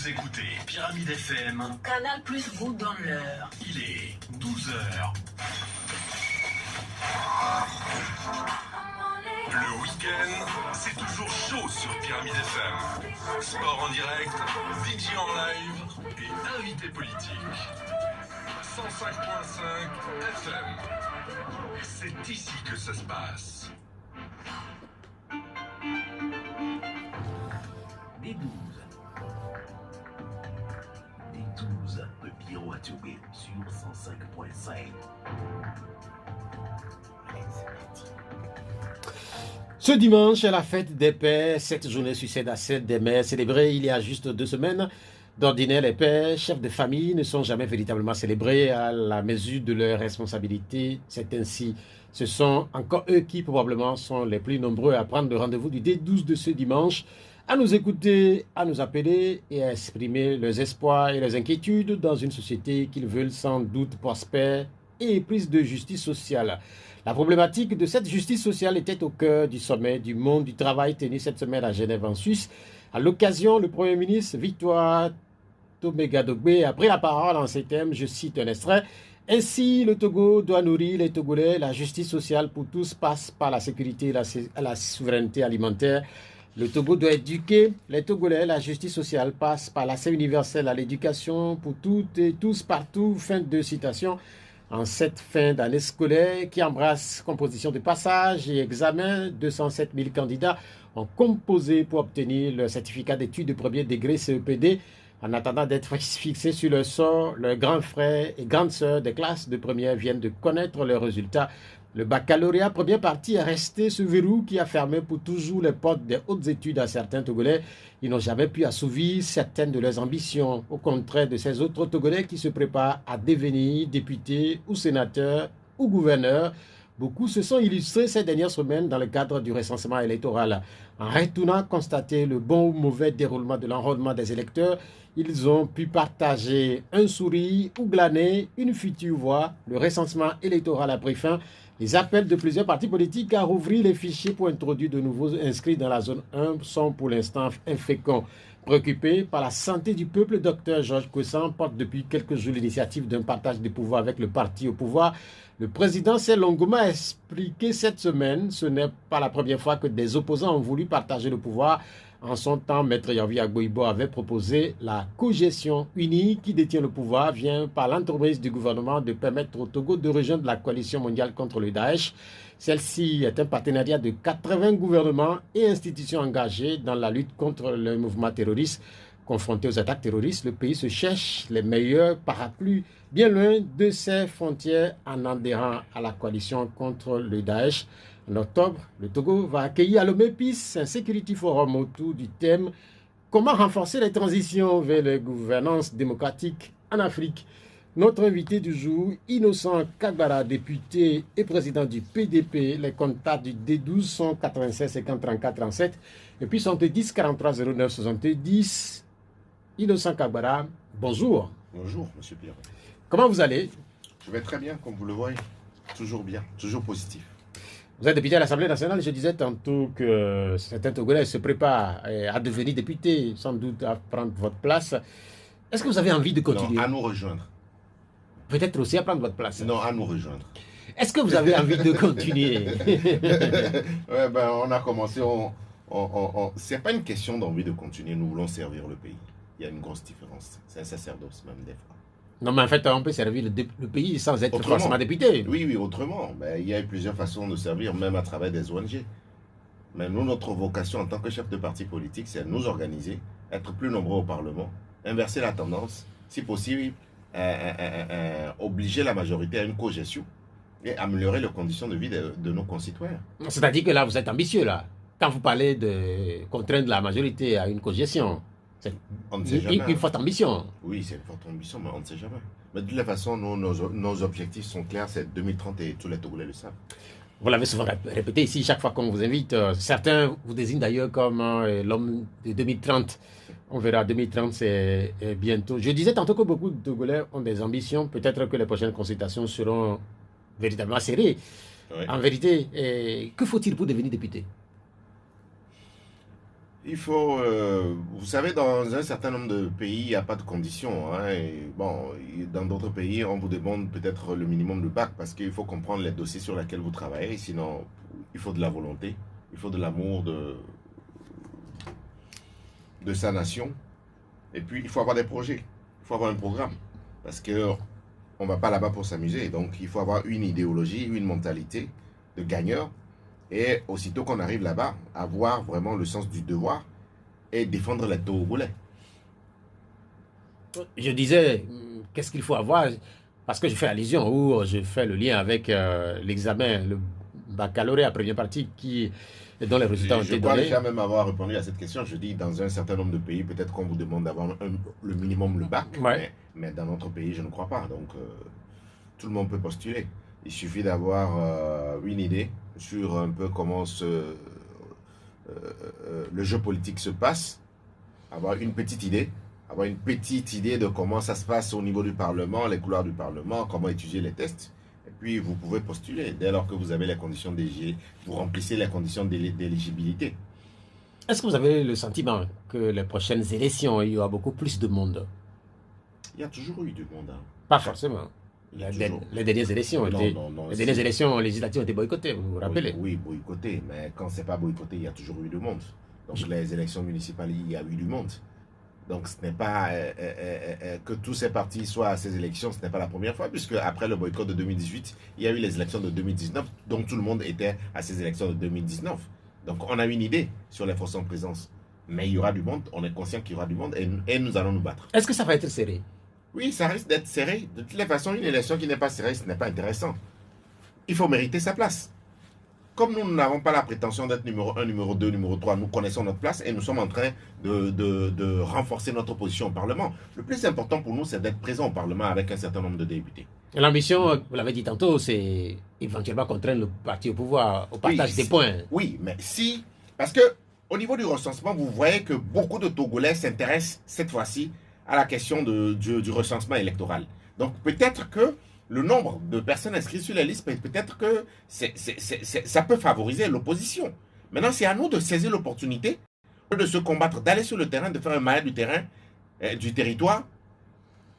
Vous écoutez Pyramide FM. Canal Plus vous donne l'heure. Il est 12h. Le week-end, c'est toujours chaud sur Pyramide FM. Sport en direct, DJ en live et invité politique. 105.5 FM. C'est ici que ça se passe. Des 12. Des 12 de Pierrot à Toubé sur 105.5. Allez, c'est parti. Ce dimanche est la fête des pères. Cette journée succède à celle des mères, célébrée il y a juste 2 semaines. D'ordinaire, les pères, chefs de famille, ne sont jamais véritablement célébrés à la mesure de leurs responsabilités. C'est ainsi. Ce sont encore eux qui, probablement, sont les plus nombreux à prendre le rendez-vous du D12 de ce dimanche, à nous écouter, à nous appeler et à exprimer leurs espoirs et leurs inquiétudes dans une société qu'ils veulent sans doute prospère et prise de justice sociale. La problématique de cette justice sociale était au cœur du sommet du monde du travail tenu cette semaine à Genève en Suisse. À l'occasion, le Premier ministre Victoire Toméga-Dogbe a pris la parole en ces termes, je cite un extrait. Ainsi, le Togo doit nourrir les Togolais. La justice sociale pour tous passe par la sécurité et la souveraineté alimentaire. Le Togo doit éduquer les Togolais. La justice sociale passe par l'accès universel à l'éducation pour toutes et tous partout. Fin de citation. En cette fin d'année scolaire qui embrasse composition de passage et examen, 207 000 candidats ont composé pour obtenir leur certificat d'études de premier degré CEPD. En attendant d'être fixés sur leur sort, leurs grands frères et grandes sœurs des classes de première viennent de connaître leurs résultats. Le baccalauréat première partie est resté ce verrou qui a fermé pour toujours les portes des hautes études à certains Togolais. Ils n'ont jamais pu assouvir certaines de leurs ambitions, au contraire de ces autres Togolais qui se préparent à devenir députés ou sénateurs ou gouverneurs. Beaucoup se sont illustrés ces dernières semaines dans le cadre du recensement électoral. En retournant constater le bon ou mauvais déroulement de l'enrôlement des électeurs, ils ont pu partager un sourire ou glaner une future voix. Le recensement électoral a pris fin. Les appels de plusieurs partis politiques à rouvrir les fichiers pour introduire de nouveaux inscrits dans la zone 1 sont pour l'instant inféconds. Préoccupé par la santé du peuple, Dr Georges Kouessan porte depuis quelques jours l'initiative d'un partage de pouvoir avec le parti au pouvoir. Le président Selongoma a expliqué cette semaine, ce n'est pas la première fois que des opposants ont voulu partager le pouvoir. En son temps, Maître Yavi Agboibo avait proposé la cogestion unie qui détient le pouvoir, vient par l'entreprise du gouvernement de permettre au Togo de rejoindre la coalition mondiale contre le Daesh. Celle-ci est un partenariat de 80 gouvernements et institutions engagées dans la lutte contre le mouvement terroriste. Confronté aux attaques terroristes, le pays se cherche les meilleurs parapluies, bien loin de ses frontières en adhérant à la coalition contre le Daesh. En octobre, le Togo va accueillir à Lomé Peace un Security Forum autour du thème « Comment renforcer les transitions vers la gouvernance démocratique en Afrique ?» Notre invité du jour, Innocent Kagbara, député et président du PDP. Les contacts du D12 sont 96 50 34 37 et puis 70 43 09 70. Innocent Kagbara, bonjour. Bonjour, monsieur Pierre. Comment vous allez? Je vais très bien, comme vous le voyez. Toujours bien, toujours positif. Vous êtes député à l'Assemblée nationale. Je disais tantôt que certains Togolais se préparent à devenir députés, sans doute à prendre votre place. Est-ce que vous avez envie de continuer? Non, à nous rejoindre. Peut-être aussi à prendre votre place. Non, à nous rejoindre. Est-ce que vous avez envie de continuer? Ouais, ben, on a commencé. C'est pas une question d'envie de continuer. Nous voulons servir le pays. Il y a une grosse différence. C'est un sacerdoce, même des fois. Non, mais en fait, on peut servir le pays sans être Autrement. forcément député. Oui, oui, autrement. Ben, il y a plusieurs façons de servir, même à travers des ONG. Mais nous, notre vocation en tant que chef de parti politique, c'est nous organiser, être plus nombreux au Parlement, inverser la tendance, si possible, obliger la majorité à une cogestion et améliorer les conditions de vie de nos concitoyens. C'est-à-dire que là, vous êtes ambitieux, là. Quand vous parlez de contraindre la majorité à une cogestion, c'est On ne sait jamais. une forte ambition. Oui, c'est une forte ambition, mais on ne sait jamais. Mais de toute façon, nos objectifs sont clairs, c'est 2030 et tous les Togolais le savent. Vous l'avez souvent répété ici, chaque fois qu'on vous invite. Certains vous désignent d'ailleurs comme l'homme de 2030. On verra, 2030, c'est bientôt. Je disais tantôt que beaucoup de Togolais ont des ambitions. Peut-être que les prochaines consultations seront véritablement serrées. Oui. En vérité, que faut-il pour devenir député? Il faut, vous savez, dans un certain nombre de pays, il n'y a pas de conditions, hein, et bon, dans d'autres pays, on vous demande peut-être le minimum de bac parce qu'il faut comprendre les dossiers sur lesquels vous travaillez. Sinon, il faut de la volonté, il faut de l'amour de sa nation. Et puis, il faut avoir des projets, il faut avoir un programme. Parce que on ne va pas là-bas pour s'amuser. Donc, il faut avoir une idéologie, une mentalité de gagneur. Et aussitôt qu'on arrive là-bas, avoir vraiment le sens du devoir et défendre les Togolais. Je disais, qu'est-ce qu'il faut avoir? Parce que je fais allusion ou je fais le lien avec l'examen, le baccalauréat, première partie, dont les résultats ont Je été crois donnés. déjà même avoir répondu à cette question. Je dis, dans un certain nombre de pays, peut-être qu'on vous demande d'avoir le minimum, le bac. Ouais. Mais dans notre pays, je ne crois pas. Donc, tout le monde peut postuler. Il suffit d'avoir une idée sur un peu comment le jeu politique se passe, avoir une petite idée de comment ça se passe au niveau du Parlement, les couloirs du Parlement, comment étudier les tests. Et puis, vous pouvez postuler dès lors que vous avez les conditions d'éligibilité, vous remplissez les conditions d'éligibilité. Est-ce que vous avez le sentiment que les prochaines élections, il y aura beaucoup plus de monde? Il y a toujours eu du monde. Hein. Pas forcément. Les dernières élections, les dernières élections législatives ont été boycottées, vous vous rappelez? Oui, boycottées, mais quand c'est pas boycotté, il y a toujours eu du monde. Donc les élections municipales, il y a eu du monde. Donc ce n'est pas que tous ces partis soient à ces élections, ce n'est pas la première fois, puisque après le boycott de 2018, il y a eu les élections de 2019, donc tout le monde était à ces élections de 2019. Donc on a une idée sur les forces en présence. Mais il y aura du monde, on est conscient qu'il y aura du monde et nous allons nous battre. Est-ce que ça va être serré? Oui, ça risque d'être serré. De toutes les façons, une élection qui n'est pas serrée, ce n'est pas intéressant. Il faut mériter sa place. Comme nous n'avons pas la prétention d'être numéro 1, numéro 2, numéro 3, nous connaissons notre place et nous sommes en train de renforcer notre position au Parlement. Le plus important pour nous, c'est d'être présent au Parlement avec un certain nombre de députés. L'ambition, vous l'avez dit tantôt, c'est éventuellement contraindre le parti au pouvoir au partage des points. Oui, mais si... Parce que au niveau du recensement, vous voyez que beaucoup de Togolais s'intéressent cette fois-ci à la question du recensement électoral. Donc peut-être que le nombre de personnes inscrites sur les listes, peut-être que ça peut favoriser l'opposition. Maintenant, c'est à nous de saisir l'opportunité, de se combattre, d'aller sur le terrain, de faire un maillage du terrain, du territoire,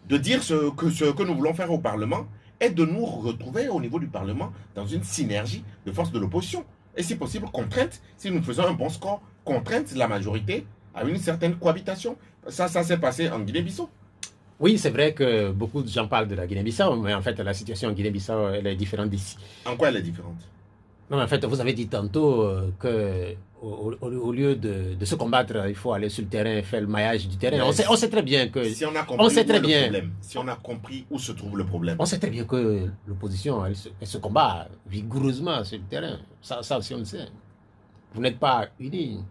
de dire ce que nous voulons faire au Parlement et de nous retrouver au niveau du Parlement dans une synergie de forces de l'opposition. Et si possible, contrainte, si nous faisons un bon score, contrainte la majorité à une certaine cohabitation. Ça s'est passé en Guinée-Bissau. Oui, c'est vrai que beaucoup de gens parlent de la Guinée-Bissau, mais en fait, la situation en Guinée-Bissau, elle est différente d'ici. En quoi elle est différente? Non, mais en fait, vous avez dit tantôt que au lieu de se combattre, il faut aller sur le terrain, faire le maillage du terrain. On sait très bien que... Si on a compris si on a compris où se trouve le problème. On sait très bien que l'opposition, elle se combat vigoureusement sur le terrain. Ça aussi, on le sait. Vous n'êtes pas unis.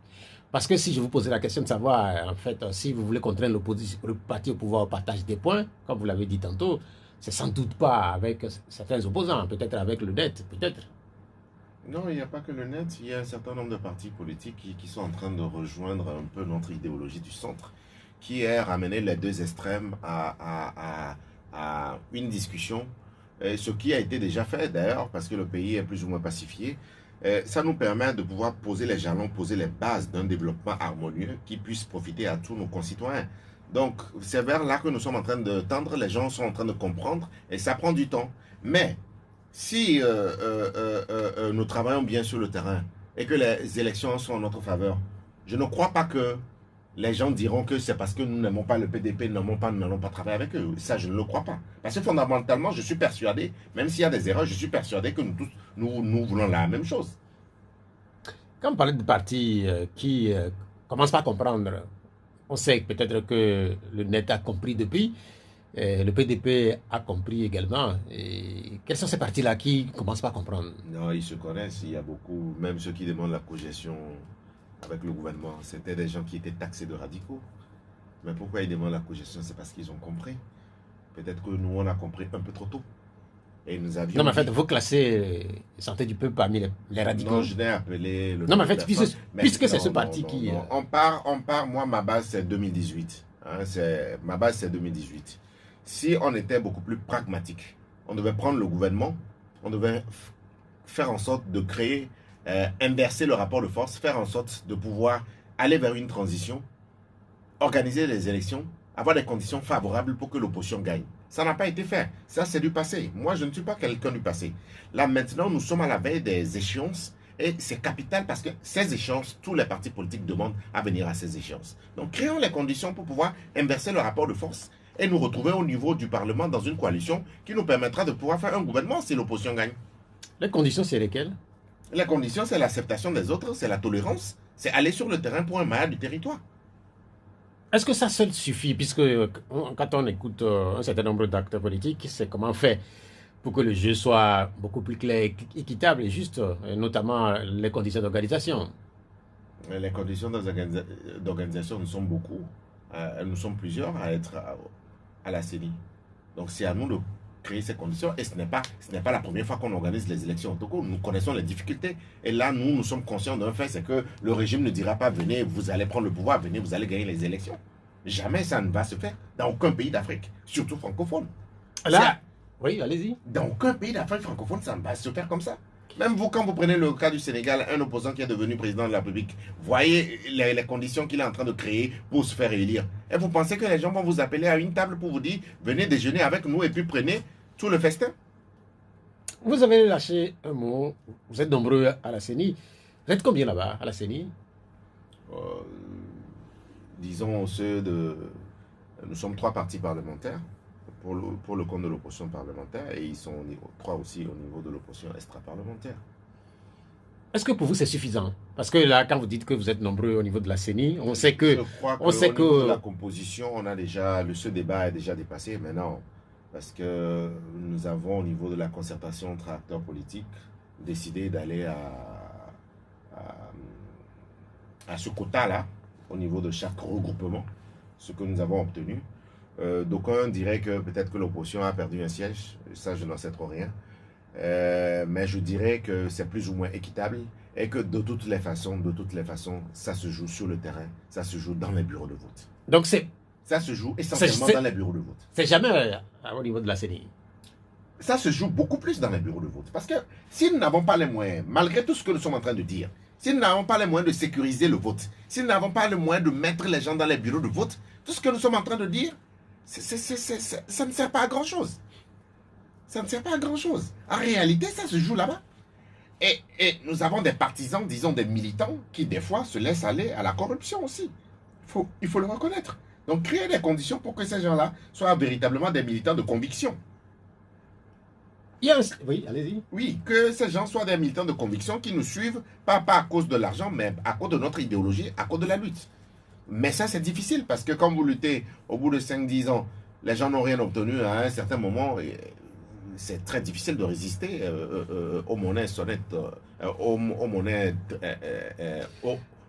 Parce que si je vous posais la question de savoir, en fait, si vous voulez contraindre le parti au pouvoir au partage des points, comme vous l'avez dit tantôt, c'est sans doute pas avec certains opposants, peut-être avec le net, peut-être. Non, il n'y a pas que le net, il y a un certain nombre de partis politiques qui sont en train de rejoindre un peu notre idéologie du centre, qui est ramener les deux extrêmes à une discussion, ce qui a été déjà fait d'ailleurs, parce que le pays est plus ou moins pacifié. Ça nous permet de pouvoir poser les jalons, poser les bases d'un développement harmonieux qui puisse profiter à tous nos concitoyens. Donc, c'est vers là que nous sommes en train de tendre, les gens sont en train de comprendre et ça prend du temps. Mais, si nous travaillons bien sur le terrain et que les élections sont en notre faveur, je ne crois pas que les gens diront que c'est parce que nous n'aimons pas le PDP, nous n'allons pas travailler avec eux. Ça, je ne le crois pas. Parce que fondamentalement, je suis persuadé, même s'il y a des erreurs, je suis persuadé que nous tous, nous voulons la même chose. Quand on parle de partis qui commencent pas à comprendre, on sait peut-être que le net a compris depuis, le PDP a compris également. Et quels sont ces partis-là qui ne commencent pas à comprendre? Non, ils se connaissent, il y a beaucoup, même ceux qui demandent la cogestion avec le gouvernement, c'était des gens qui étaient taxés de radicaux. Mais pourquoi ils demandent la cogestion? C'est parce qu'ils ont compris. Peut-être que nous, on a compris un peu trop tôt. Et nous avions non, mais en fait, vous classez Santé du Peuple parmi les radicaux. Non, je n'ai appelé le... Non, mais en fait, puisque c'est ce parti qui... Non. On part, moi, ma base, c'est 2018. Hein, ma base, c'est 2018. Si on était beaucoup plus pragmatique, on devait prendre le gouvernement, on devait faire en sorte de créer, inverser le rapport de force, faire en sorte de pouvoir aller vers une transition, organiser les élections, avoir des conditions favorables pour que l'opposition gagne. Ça n'a pas été fait. Ça, c'est du passé. Moi, je ne suis pas quelqu'un du passé. Là, maintenant, nous sommes à la veille des échéances et c'est capital parce que ces échéances, tous les partis politiques demandent à venir à ces échéances. Donc, créons les conditions pour pouvoir inverser le rapport de force et nous retrouver au niveau du Parlement dans une coalition qui nous permettra de pouvoir faire un gouvernement si l'opposition gagne. Les conditions, c'est lesquelles? Les conditions, c'est l'acceptation des autres, c'est la tolérance, c'est aller sur le terrain pour un maillage du territoire. Est-ce que ça seul suffit? Puisque quand on écoute un certain nombre d'acteurs politiques, c'est comment faire pour que le jeu soit beaucoup plus clair, équitable et juste, notamment les conditions d'organisation. Les conditions d'organisation, nous sommes beaucoup, nous sommes plusieurs à être à la CENI. Donc c'est à nous de créer ces conditions et ce n'est pas la première fois qu'on organise les élections au Togo. Nous connaissons les difficultés et là nous sommes conscients d'un fait, c'est que le régime ne dira pas venez, vous allez prendre le pouvoir, venez, vous allez gagner les élections. Jamais ça ne va se faire dans aucun pays d'Afrique, surtout francophone. Là, oui, allez-y. Dans aucun pays d'Afrique francophone, ça ne va se faire comme ça. Même vous, quand vous prenez le cas du Sénégal, un opposant qui est devenu président de la République, voyez les conditions qu'il est en train de créer pour se faire élire. Et vous pensez que les gens vont vous appeler à une table pour vous dire, venez déjeuner avec nous et puis prenez tout le festin? Vous avez lâché un mot, vous êtes nombreux à la CENI. Vous êtes combien là-bas à la CENI? Disons ceux de... Nous sommes 3 partis parlementaires pour le compte de l'opposition parlementaire et ils sont 3 aussi au niveau de l'opposition extra-parlementaire. Est-ce que pour vous c'est suffisant? Parce que là, quand vous dites que vous êtes nombreux au niveau de la CENI, on sait que... Je crois qu'au niveau de la composition, on a déjà... Ce débat est déjà dépassé maintenant. Parce que nous avons au niveau de la concertation entre acteurs politiques décidé d'aller à ce quota-là au niveau de chaque regroupement, ce que nous avons obtenu. D'aucuns diraient que peut-être que l'opposition a perdu un siège, ça je n'en sais trop rien. Mais je dirais que c'est plus ou moins équitable et que de toutes les façons, ça se joue sur le terrain, ça se joue dans les bureaux de vote. Donc ça se joue essentiellement dans les bureaux de vote. C'est jamais au niveau de la CENI. Ça se joue beaucoup plus dans les bureaux de vote. Parce que si nous n'avons pas les moyens, malgré tout ce que nous sommes en train de dire, si nous n'avons pas les moyens de sécuriser le vote, si nous n'avons pas les moyens de mettre les gens dans les bureaux de vote, tout ce que nous sommes en train de dire, ça ne sert pas à grand-chose. Ça ne sert pas à grand-chose. En réalité, ça se joue là-bas. Et nous avons des partisans, disons des militants, qui des fois se laissent aller à la corruption aussi. Il faut le reconnaître. Donc, créer des conditions pour que ces gens-là soient véritablement des militants de conviction. Oui, allez-y. Oui, que ces gens soient des militants de conviction qui nous suivent, pas à cause de l'argent, mais à cause de notre idéologie, à cause de la lutte. Mais ça, c'est difficile parce que quand vous luttez au bout de 5-10 ans, les gens n'ont rien obtenu à un certain moment. C'est très difficile de résister aux monnaies sonnettes,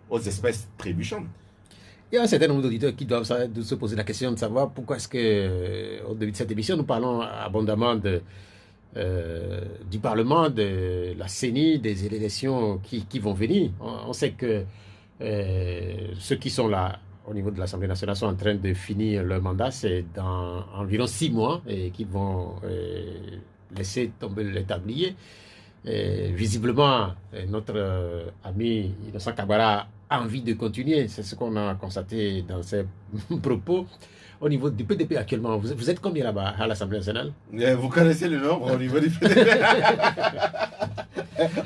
aux espèces trébuchantes. Il y a un certain nombre d'auditeurs qui doivent se poser la question de savoir pourquoi est-ce que, au début de cette émission, nous parlons abondamment du Parlement, de la CENI, des élections qui vont venir. On sait que ceux qui sont là au niveau de l'Assemblée nationale sont en train de finir leur mandat. C'est dans environ 6 mois et qu'ils vont laisser tomber le tablier. Visiblement, notre ami Innocent Kabara a envie de continuer. C'est ce qu'on a constaté dans ses propos. Au niveau du PDP actuellement, vous êtes combien là-bas à l'Assemblée nationale? Vous connaissez le nombre au niveau du PDP?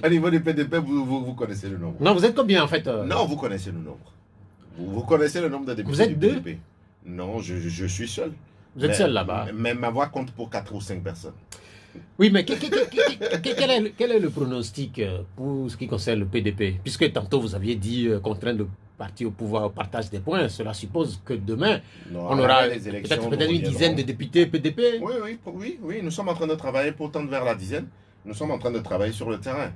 Au niveau du PDP, vous connaissez le nombre. Non, vous êtes combien en fait? Non, vous connaissez le nombre. Vous connaissez le nombre de députés. Vous êtes du deux? PDP. Non, je suis seul. Vous êtes seul là-bas. Mais ma voix compte pour 4 ou 5 personnes. Oui, mais quel est le pronostic pour ce qui concerne le PDP? Puisque tantôt vous aviez dit contraindre le parti au pouvoir au partage des points, cela suppose que demain, on aura peut-être une dizaine de députés PDP. Oui, nous sommes en train de travailler pour tendre vers la dizaine. Nous sommes en train de travailler sur le terrain.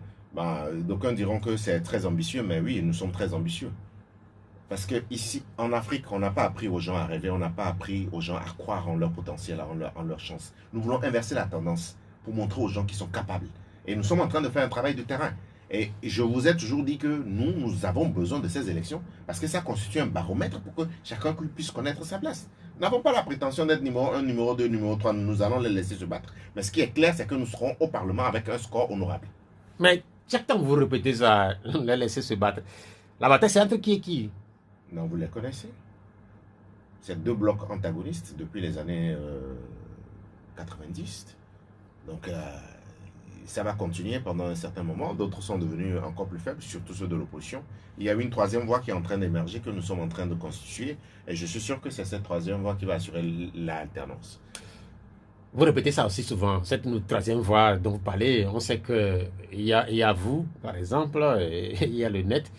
D'aucuns diront que c'est très ambitieux, mais oui, nous sommes très ambitieux. Parce que ici, en Afrique, on n'a pas appris aux gens à rêver, on n'a pas appris aux gens à croire en leur potentiel, en leur chance. Nous voulons inverser la tendance pour montrer aux gens qu'ils sont capables. Et nous sommes en train de faire un travail de terrain. Et je vous ai toujours dit que nous avons besoin de ces élections parce que ça constitue un baromètre pour que chacun puisse connaître sa place. Nous n'avons pas la prétention d'être numéro 1, numéro 2, numéro 3. Nous allons les laisser se battre. Mais ce qui est clair, c'est que nous serons au Parlement avec un score honorable. Mais chaque temps que vous répétez ça, les laisser se battre, la bataille c'est entre qui et qui? Non, vous les connaissez. C'est deux blocs antagonistes depuis les années 90. Donc, ça va continuer pendant un certain moment. D'autres sont devenus encore plus faibles, surtout ceux de l'opposition. Il y a une troisième voie qui est en train d'émerger, que nous sommes en train de constituer. Et je suis sûr que c'est cette troisième voie qui va assurer l'alternance. Vous répétez ça aussi souvent, cette troisième voie dont vous parlez. On sait qu'il y a vous, par exemple, et il y a le net.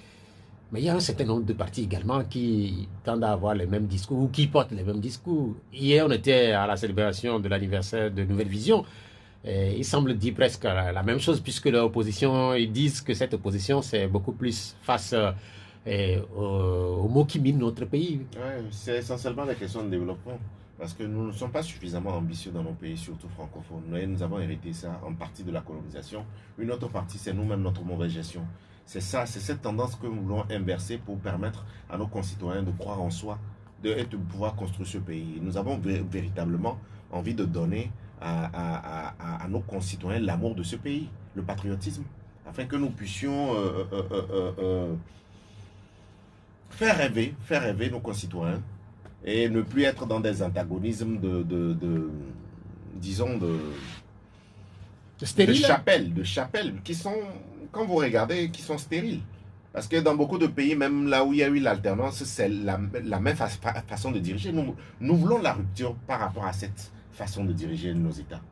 Mais il y a un certain nombre de partis également qui tendent à avoir les mêmes discours ou qui portent les mêmes discours. Hier, on était à la célébration de l'anniversaire de Nouvelle Vision. Et ils semblent dire presque la même chose, puisque l'opposition, ils disent que cette opposition, c'est beaucoup plus face aux maux qui minent notre pays. Ouais, c'est essentiellement la question de développement. Parce que nous ne sommes pas suffisamment ambitieux dans nos pays, surtout francophones. Nous avons hérité ça en partie de la colonisation. Une autre partie, c'est nous-mêmes notre mauvaise gestion. C'est ça, c'est cette tendance que nous voulons inverser pour permettre à nos concitoyens de croire en soi, de pouvoir construire ce pays. Nous avons véritablement envie de donner à nos concitoyens l'amour de ce pays, le patriotisme, afin que nous puissions faire rêver nos concitoyens et ne plus être dans des antagonismes disons, de chapelles qui sont, quand vous regardez, qui sont stériles. Parce que dans beaucoup de pays, même là où il y a eu l'alternance, c'est la même façon de diriger. Nous voulons la rupture par rapport à cette façon de diriger nos États.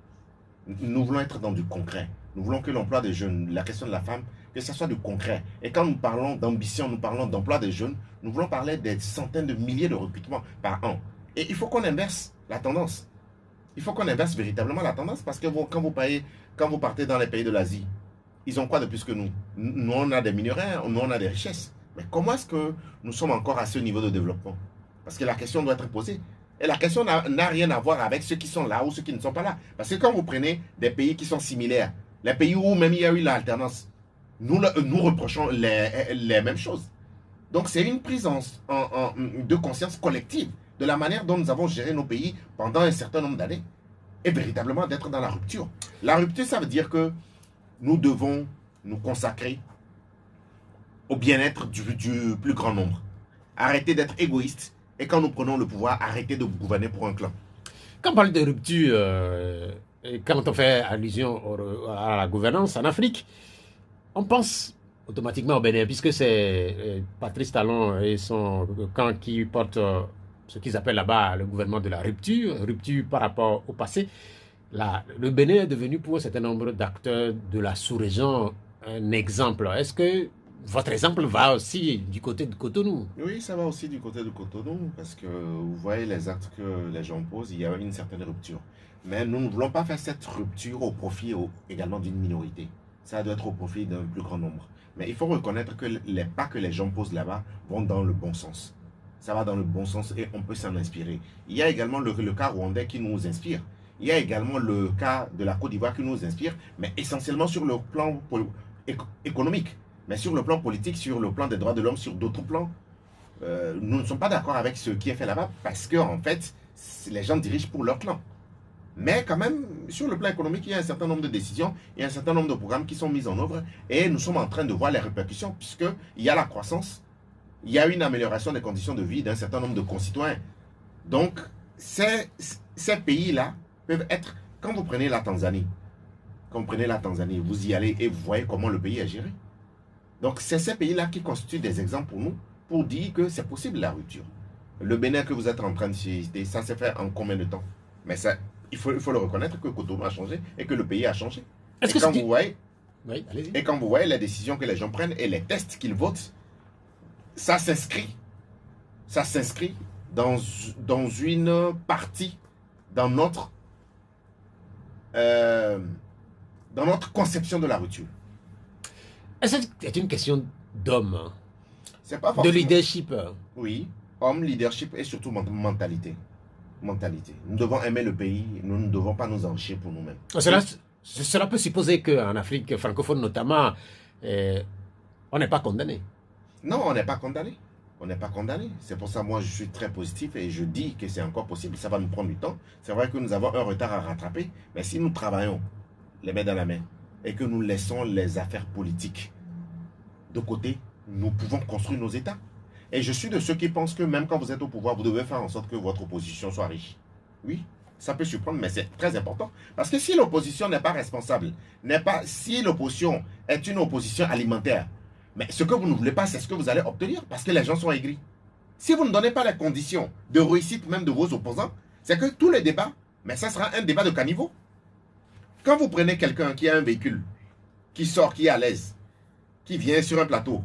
Nous voulons être dans du concret. Nous voulons que l'emploi des jeunes, la question de la femme, que ce soit du concret. Et quand nous parlons d'ambition, nous parlons d'emploi des jeunes, nous voulons parler des centaines de milliers de recrutements par an. Et il faut qu'on inverse la tendance. Il faut qu'on inverse véritablement la tendance parce que quand vous partez dans les pays de l'Asie, ils ont quoi de plus que nous? Nous, on a des minerais, nous, on a des richesses. Mais comment est-ce que nous sommes encore à ce niveau de développement? Parce que la question doit être posée. Et la question n'a rien à voir avec ceux qui sont là ou ceux qui ne sont pas là. Parce que quand vous prenez des pays qui sont similaires, les pays où même il y a eu l'alternance, nous reprochons les mêmes choses. Donc c'est une prise de conscience collective de la manière dont nous avons géré nos pays pendant un certain nombre d'années. Et véritablement d'être dans la rupture. La rupture, ça veut dire que nous devons nous consacrer au bien-être du plus grand nombre. Arrêter d'être égoïstes. Et quand nous prenons le pouvoir, arrêter de gouverner pour un clan. Quand on parle de rupture, quand on fait allusion à la gouvernance en Afrique, on pense automatiquement au Bénin, puisque c'est Patrice Talon et son camp qui portent ce qu'ils appellent là-bas le gouvernement de la rupture par rapport au passé. Le Bénin est devenu pour un certain nombre d'acteurs de la sous-région un exemple. Est-ce que votre exemple va aussi du côté de Cotonou? Oui, ça va aussi du côté de Cotonou, parce que vous voyez les actes que les gens posent, il y a une certaine rupture. Mais nous ne voulons pas faire cette rupture au profit également d'une minorité. Ça doit être au profit d'un plus grand nombre. Mais il faut reconnaître que les pas que les gens posent là-bas vont dans le bon sens. Ça va dans le bon sens et on peut s'en inspirer. Il y a également le cas rwandais qui nous inspire. Il y a également le cas de la Côte d'Ivoire qui nous inspire, mais essentiellement sur le plan économique. Mais sur le plan politique, sur le plan des droits de l'homme, sur d'autres plans, nous ne sommes pas d'accord avec ce qui est fait là-bas parce que, en fait, les gens dirigent pour leur clan. Mais quand même, sur le plan économique, il y a un certain nombre de décisions, il y a un certain nombre de programmes qui sont mis en œuvre et nous sommes en train de voir les répercussions puisqu'il y a la croissance, il y a une amélioration des conditions de vie d'un certain nombre de concitoyens. Donc, ces pays-là peuvent être, quand vous prenez la Tanzanie, vous y allez et vous voyez comment le pays est géré. Donc, c'est ces pays-là qui constituent des exemples pour nous, pour dire que c'est possible la rupture. Le Bénin que vous êtes en train de citer, ça s'est fait en combien de temps? Mais ça, il faut le reconnaître que Cotonou a changé et que le pays a changé. Et quand vous voyez les décisions que les gens prennent et les tests qu'ils votent, ça s'inscrit dans une partie, dans notre conception de la rupture. C'est une question d'homme, c'est pas de leadership. Oui, homme, leadership et surtout mentalité. Nous devons aimer le pays, nous ne devons pas nous enrichir pour nous-mêmes. Cela peut supposer qu'en Afrique francophone notamment, on n'est pas condamné. Non, on n'est pas condamné. On n'est pas condamné. C'est pour ça moi je suis très positif et je dis que c'est encore possible. Ça va nous prendre du temps. C'est vrai que nous avons un retard à rattraper, mais si nous travaillons les mains dans la main et que nous laissons les affaires politiques de côté, nous pouvons construire nos États. Et je suis de ceux qui pensent que même quand vous êtes au pouvoir, vous devez faire en sorte que votre opposition soit riche. Oui, ça peut surprendre, mais c'est très important. Parce que si l'opposition n'est pas responsable, si l'opposition est une opposition alimentaire, mais ce que vous ne voulez pas, c'est ce que vous allez obtenir, parce que les gens sont aigris. Si vous ne donnez pas les conditions de réussite même de vos opposants, c'est que tous les débats, mais ça sera un débat de caniveau. Quand vous prenez quelqu'un qui a un véhicule, qui sort, qui est à l'aise, qui vient sur un plateau,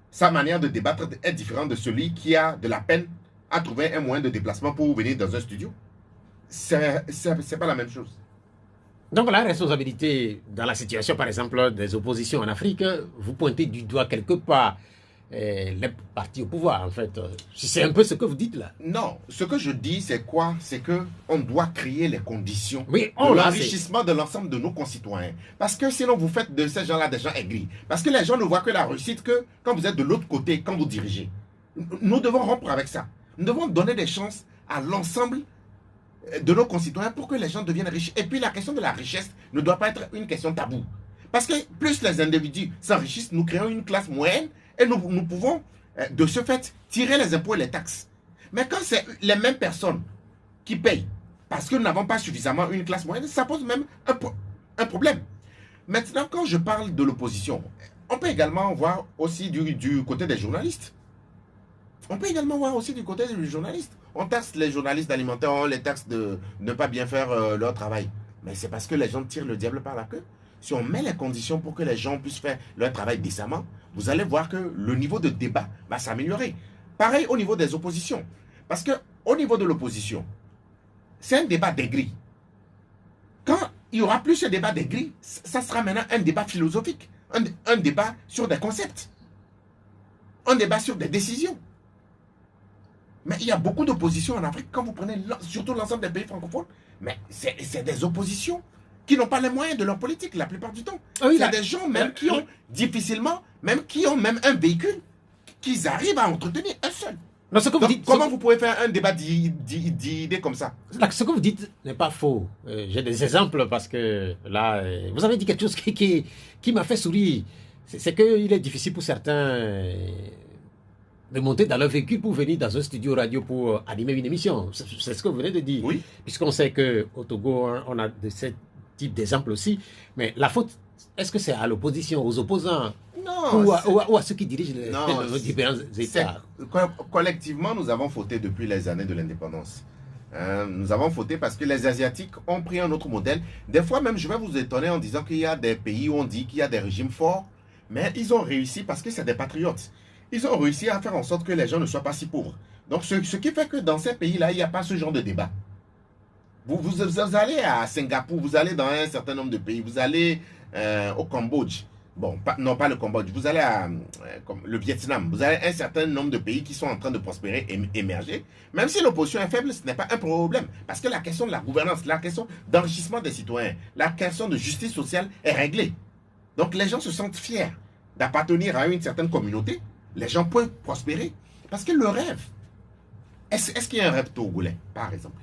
sa manière de débattre est différente de celui qui a de la peine à trouver un moyen de déplacement pour venir dans un studio. C'est pas la même chose. Donc la responsabilité dans la situation, par exemple, des oppositions en Afrique, vous pointez du doigt quelque part les partis au pouvoir, en fait. C'est un peu ce que vous dites là. Non, ce que je dis, c'est quoi? C'est qu'on doit créer les conditions Oui, de l'enrichissement de l'ensemble de nos concitoyens. Parce que sinon, vous faites de ces gens-là des gens aigris. Parce que les gens ne voient que la réussite que quand vous êtes de l'autre côté, quand vous dirigez. Nous devons rompre avec ça. Nous devons donner des chances à l'ensemble de nos concitoyens pour que les gens deviennent riches. Et puis la question de la richesse ne doit pas être une question taboue. Parce que plus les individus s'enrichissent, nous créons une classe moyenne et nous pouvons de ce fait tirer les impôts et les taxes. Mais quand c'est les mêmes personnes qui payent parce que nous n'avons pas suffisamment une classe moyenne, ça pose même un problème. Maintenant, quand je parle de l'opposition, on peut également voir aussi du côté des journalistes. On peut également voir aussi du côté des journalistes. On taxe les journalistes alimentaires, on les taxe de ne pas bien faire leur travail. Mais c'est parce que les gens tirent le diable par la queue. Si on met les conditions pour que les gens puissent faire leur travail décemment, vous allez voir que le niveau de débat va s'améliorer. Pareil au niveau des oppositions. Parce qu'au niveau de l'opposition, c'est un débat d'aigri. Quand il y aura plus ce débat d'aigri, ça sera maintenant un débat philosophique. Un débat sur des concepts. Un débat sur des décisions. Mais il y a beaucoup d'oppositions en Afrique. Quand vous prenez surtout l'ensemble des pays francophones, mais c'est des oppositions qui n'ont pas les moyens de leur politique la plupart du temps. Ah oui, il y a des gens même qui ont difficilement, même qui ont même un véhicule, qu'ils arrivent à entretenir un seul. Non, ce que vous dites, comment vous pouvez faire un débat d'idées comme ça? Ce que vous dites n'est pas faux. J'ai des exemples parce que là, vous avez dit quelque chose qui m'a fait sourire. C'est qu'il est difficile pour certains de monter dans leur véhicule pour venir dans un studio radio pour animer une émission. C'est ce que vous venez de dire. Oui. Puisqu'on sait qu'au Togo, on a de ce type d'exemple aussi. Mais la faute, est-ce que c'est à l'opposition, aux opposants? Non. Ou à ceux qui dirigent les différents États? Collectivement, nous avons fauté depuis les années de l'indépendance. Nous avons fauté parce que les Asiatiques ont pris un autre modèle. Des fois même, je vais vous étonner en disant qu'il y a des pays où on dit qu'il y a des régimes forts, mais ils ont réussi parce que c'est des patriotes. Ils ont réussi à faire en sorte que les gens ne soient pas si pauvres. Donc, ce qui fait que dans ces pays-là, il n'y a pas ce genre de débat. Vous allez à Singapour, vous allez dans un certain nombre de pays, vous allez au Cambodge. Bon, non pas le Cambodge, vous allez à le Vietnam. Vous avez un certain nombre de pays qui sont en train de prospérer et émerger. Même si l'opposition est faible, ce n'est pas un problème. Parce que la question de la gouvernance, la question d'enrichissement des citoyens, la question de justice sociale est réglée. Donc, les gens se sentent fiers d'appartenir à une certaine communauté. Les gens peuvent prospérer. Parce que le rêve, est-ce qu'il y a un rêve togolais, par exemple?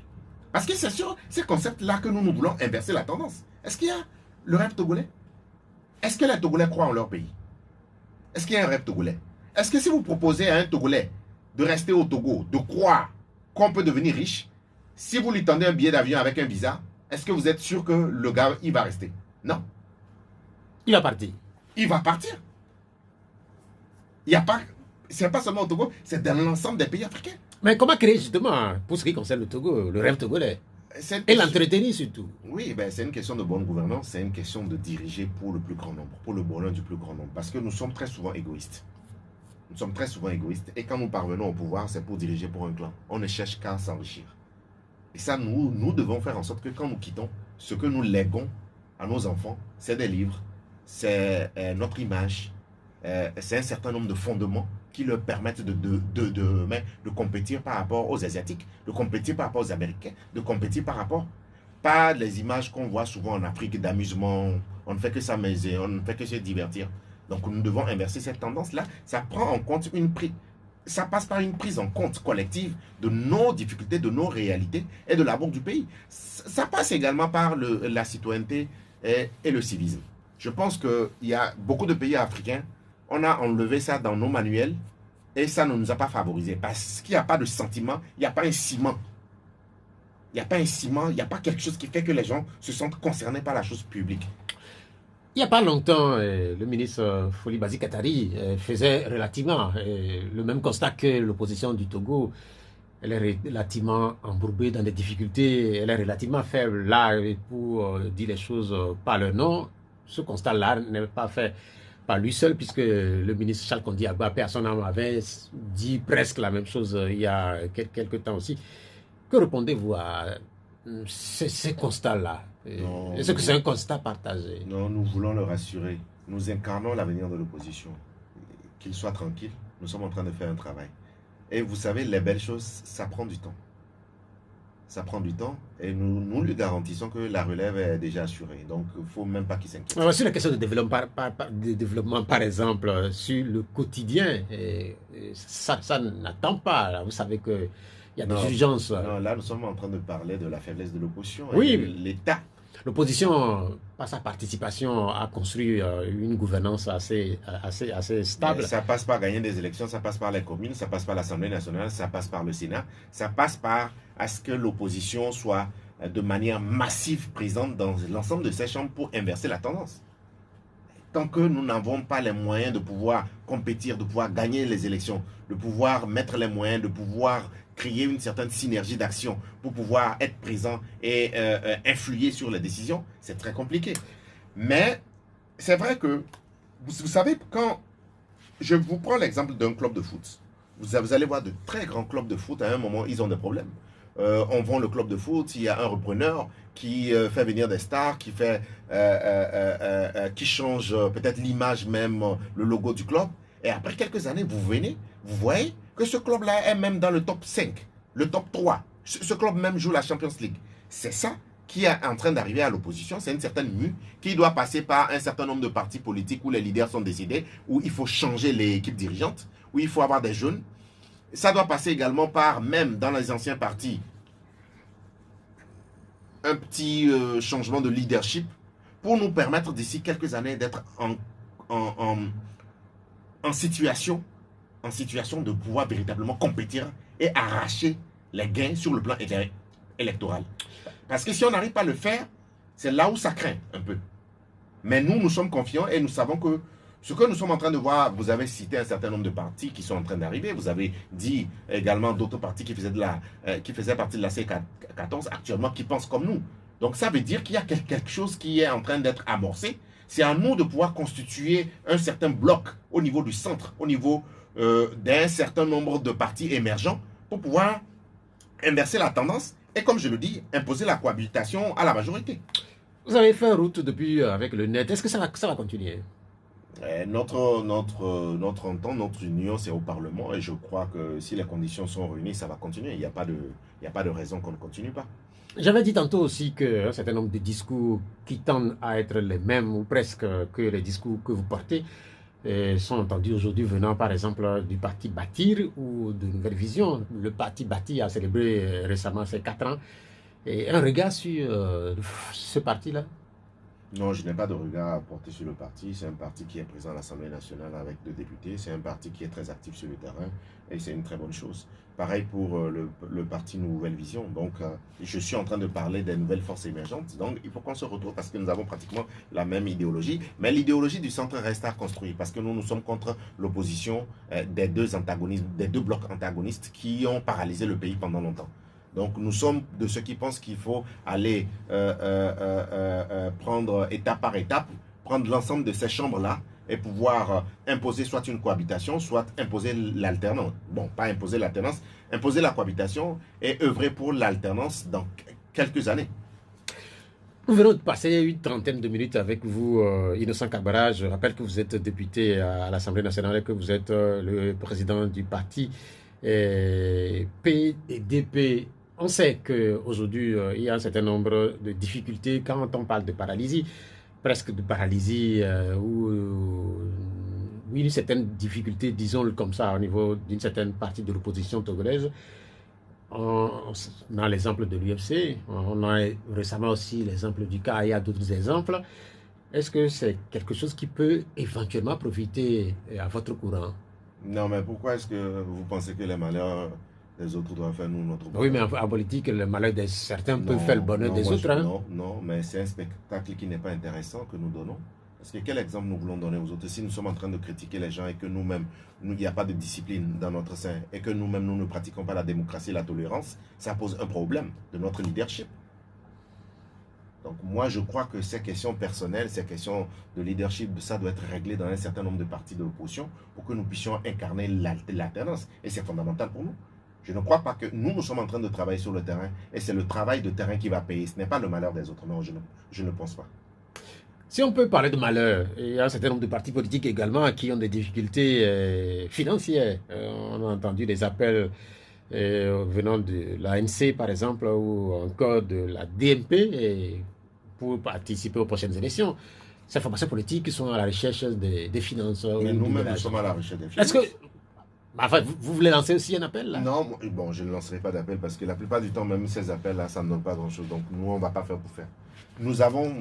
Parce que c'est sur ces concepts-là que nous voulons inverser la tendance. Est-ce qu'il y a le rêve togolais? Est-ce que les Togolais croient en leur pays? Est-ce qu'il y a un rêve togolais? Est-ce que si vous proposez à un Togolais de rester au Togo, de croire qu'on peut devenir riche, si vous lui tendez un billet d'avion avec un visa, est-ce que vous êtes sûr que le gars, il va rester? Non. Il va partir. Il va partir. Il n'y a pas... C'est pas seulement au Togo, c'est dans l'ensemble des pays africains. Mais comment créer justement, pour ce qui concerne le Togo, le rêve togolais? Et l'entretenir surtout. Oui, ben, c'est une question de bonne gouvernance, c'est une question de diriger pour le plus grand nombre, pour le bonheur du plus grand nombre. Parce que nous sommes très souvent égoïstes. Nous sommes très souvent égoïstes. Et quand nous parvenons au pouvoir, c'est pour diriger pour un clan. On ne cherche qu'à s'enrichir. Et ça, nous devons faire en sorte que quand nous quittons, ce que nous léguons à nos enfants, c'est des livres, c'est notre image, c'est un certain nombre de fondements qui leur permettent de compétir par rapport aux Asiatiques, de compétir par rapport aux Américains, de compétir par rapport, pas les images qu'on voit souvent en Afrique d'amusement, on ne fait que s'amuser, on ne fait que se divertir. Donc nous devons inverser cette tendance-là. Ça prend en compte ça passe par une prise en compte collective de nos difficultés, de nos réalités et de l'amour du pays. Ça passe également par la citoyenneté et le civisme. Je pense qu'il y a beaucoup de pays africains, on a enlevé ça dans nos manuels Et ça ne nous a pas favorisés parce qu'il n'y a pas de sentiment, il n'y a pas un ciment. Il n'y a pas un ciment, il n'y a pas quelque chose qui fait que les gens se sentent concernés par la chose publique. Il n'y a pas longtemps, le ministre Foli Bazi Katari faisait relativement le même constat que l'opposition du Togo. Elle est relativement embourbée dans des difficultés, elle est relativement faible. Là, pour dire les choses par leur nom, ce constat-là n'est pas fait par lui seul, puisque le ministre Charles Kondi Agba, paix à son âme, avait dit presque la même chose il y a quelques temps aussi. Que répondez-vous à ces constats-là? Est-ce que c'est un constat partagé? Non, nous voulons le rassurer. Nous incarnons l'avenir de l'opposition. Qu'il soit tranquille, nous sommes en train de faire un travail. Et vous savez, les belles choses, ça prend du temps. Ça prend du temps et nous lui garantissons que la relève est déjà assurée. Donc, il ne faut même pas qu'il s'inquiète. Alors, sur la question de développement, par exemple, sur le quotidien, ça n'attend pas. Vous savez qu'il y a des urgences. Non, là, nous sommes en train de parler de la faiblesse de l'opposition. Oui. L'État. L'opposition, par sa participation, a construit une gouvernance assez stable. Ça passe par gagner des élections, ça passe par les communes, ça passe par l'Assemblée nationale, ça passe par le Sénat, ça passe par à ce que l'opposition soit de manière massive présente dans l'ensemble de ces chambres pour inverser la tendance. Tant que nous n'avons pas les moyens de pouvoir compétir, de pouvoir gagner les élections, de pouvoir mettre les moyens, de pouvoir créer une certaine synergie d'action pour pouvoir être présent et influer sur les décisions, c'est très compliqué. Mais c'est vrai que, vous savez, quand je vous prends l'exemple d'un club de foot, vous allez voir de très grands clubs de foot, à un moment, ils ont des problèmes. On vend le club de foot, il y a un repreneur qui fait venir des stars, qui change peut-être l'image même, le logo du club. Et après quelques années, vous venez, vous voyez que ce club-là est même dans le top 5, le top 3. Ce club même joue la Champions League. C'est ça qui est en train d'arriver à l'opposition. C'est une certaine mue qui doit passer par un certain nombre de partis politiques où les leaders sont décédés, où il faut changer l'équipe dirigeante, où il faut avoir des jeunes. Ça doit passer également par, même dans les anciens partis, un petit changement de leadership pour nous permettre d'ici quelques années d'être en situation de pouvoir véritablement compétir et arracher les gains sur le plan électoral. Parce que si on n'arrive pas à le faire, c'est là où ça craint un peu. Mais nous sommes confiants et nous savons que ce que nous sommes en train de voir, vous avez cité un certain nombre de partis qui sont en train d'arriver. Vous avez dit également d'autres partis qui faisaient partie de la C14 actuellement, qui pensent comme nous. Donc ça veut dire qu'il y a quelque chose qui est en train d'être amorcé. C'est à nous de pouvoir constituer un certain bloc au niveau du centre, au niveau d'un certain nombre de partis émergents pour pouvoir inverser la tendance et, comme je le dis, imposer la cohabitation à la majorité. Vous avez fait route depuis avec le net. Est-ce que ça va continuer? Notre entente, notre union, c'est au Parlement et je crois que si les conditions sont réunies, ça va continuer. Il n'y a pas de raison qu'on ne continue pas. J'avais dit tantôt aussi qu'un certain nombre de discours qui tendent à être les mêmes ou presque que les discours que vous portez sont entendus aujourd'hui venant par exemple du parti Bâtir ou de Nouvelle Vision. Le parti Bâtir a célébré récemment ses 4 ans. Et un regard sur ce parti-là? Non, je n'ai pas de regard à porter sur le parti. C'est un parti qui est présent à l'Assemblée nationale avec 2 députés. C'est un parti qui est très actif sur le terrain et c'est une très bonne chose. Pareil pour le parti Nouvelle Vision. Donc, je suis en train de parler des nouvelles forces émergentes. Donc, il faut qu'on se retrouve parce que nous avons pratiquement la même idéologie. Mais l'idéologie du centre reste à construire parce que nous sommes contre l'opposition des deux blocs antagonistes qui ont paralysé le pays pendant longtemps. Donc, nous sommes de ceux qui pensent qu'il faut aller prendre étape par étape, prendre l'ensemble de ces chambres-là et pouvoir imposer soit une cohabitation, soit imposer l'alternance. Bon, pas imposer l'alternance, imposer la cohabitation et œuvrer pour l'alternance dans quelques années. Nous venons de passer une trentaine de minutes avec vous, Innocent Kabara. Je rappelle que vous êtes député à l'Assemblée nationale et que vous êtes le président du parti PDP. On sait qu'aujourd'hui, il y a un certain nombre de difficultés quand on parle de paralysie, presque de paralysie ou une certaine difficulté, disons-le comme ça, au niveau d'une certaine partie de l'opposition togolaise. On a l'exemple de l'UFC, on a récemment aussi l'exemple du cas, il y a d'autres exemples. Est-ce que c'est quelque chose qui peut éventuellement profiter à votre courant? Non, mais pourquoi est-ce que vous pensez que les malheurs des autres doivent faire nous notre bonheur? Oui, mais en politique, le malheur de certains peut faire le bonheur des moi, autres. Hein. Non, non, mais c'est un spectacle qui n'est pas intéressant que nous donnons. Parce que quel exemple nous voulons donner aux autres si nous sommes en train de critiquer les gens et que nous-mêmes, il n'y a pas de discipline dans notre sein et que nous-mêmes, nous ne pratiquons pas la démocratie et la tolérance, ça pose un problème de notre leadership. Donc moi, je crois que ces questions personnelles, ces questions de leadership, ça doit être réglé dans un certain nombre de partis de l'opposition pour que nous puissions incarner l'alternance. Et c'est fondamental pour nous. Je ne crois pas que nous sommes en train de travailler sur le terrain et c'est le travail de terrain qui va payer. Ce n'est pas le malheur des autres. Non, je ne pense pas. Si on peut parler de malheur, il y a un certain nombre de partis politiques également qui ont des difficultés financières. On a entendu des appels venant de l'ANC, par exemple, ou encore de la DMP pour participer aux prochaines élections. Ces formations politiques sont à la recherche des finances. Mais nous-mêmes, nous sommes à la recherche des finances. Est-ce que... Enfin, vous voulez lancer aussi un appel là? Non, bon, je ne lancerai pas d'appel parce que la plupart du temps, même ces appels-là, ça ne donne pas grand-chose. Donc, nous, on ne va pas faire pour faire. Nous avons...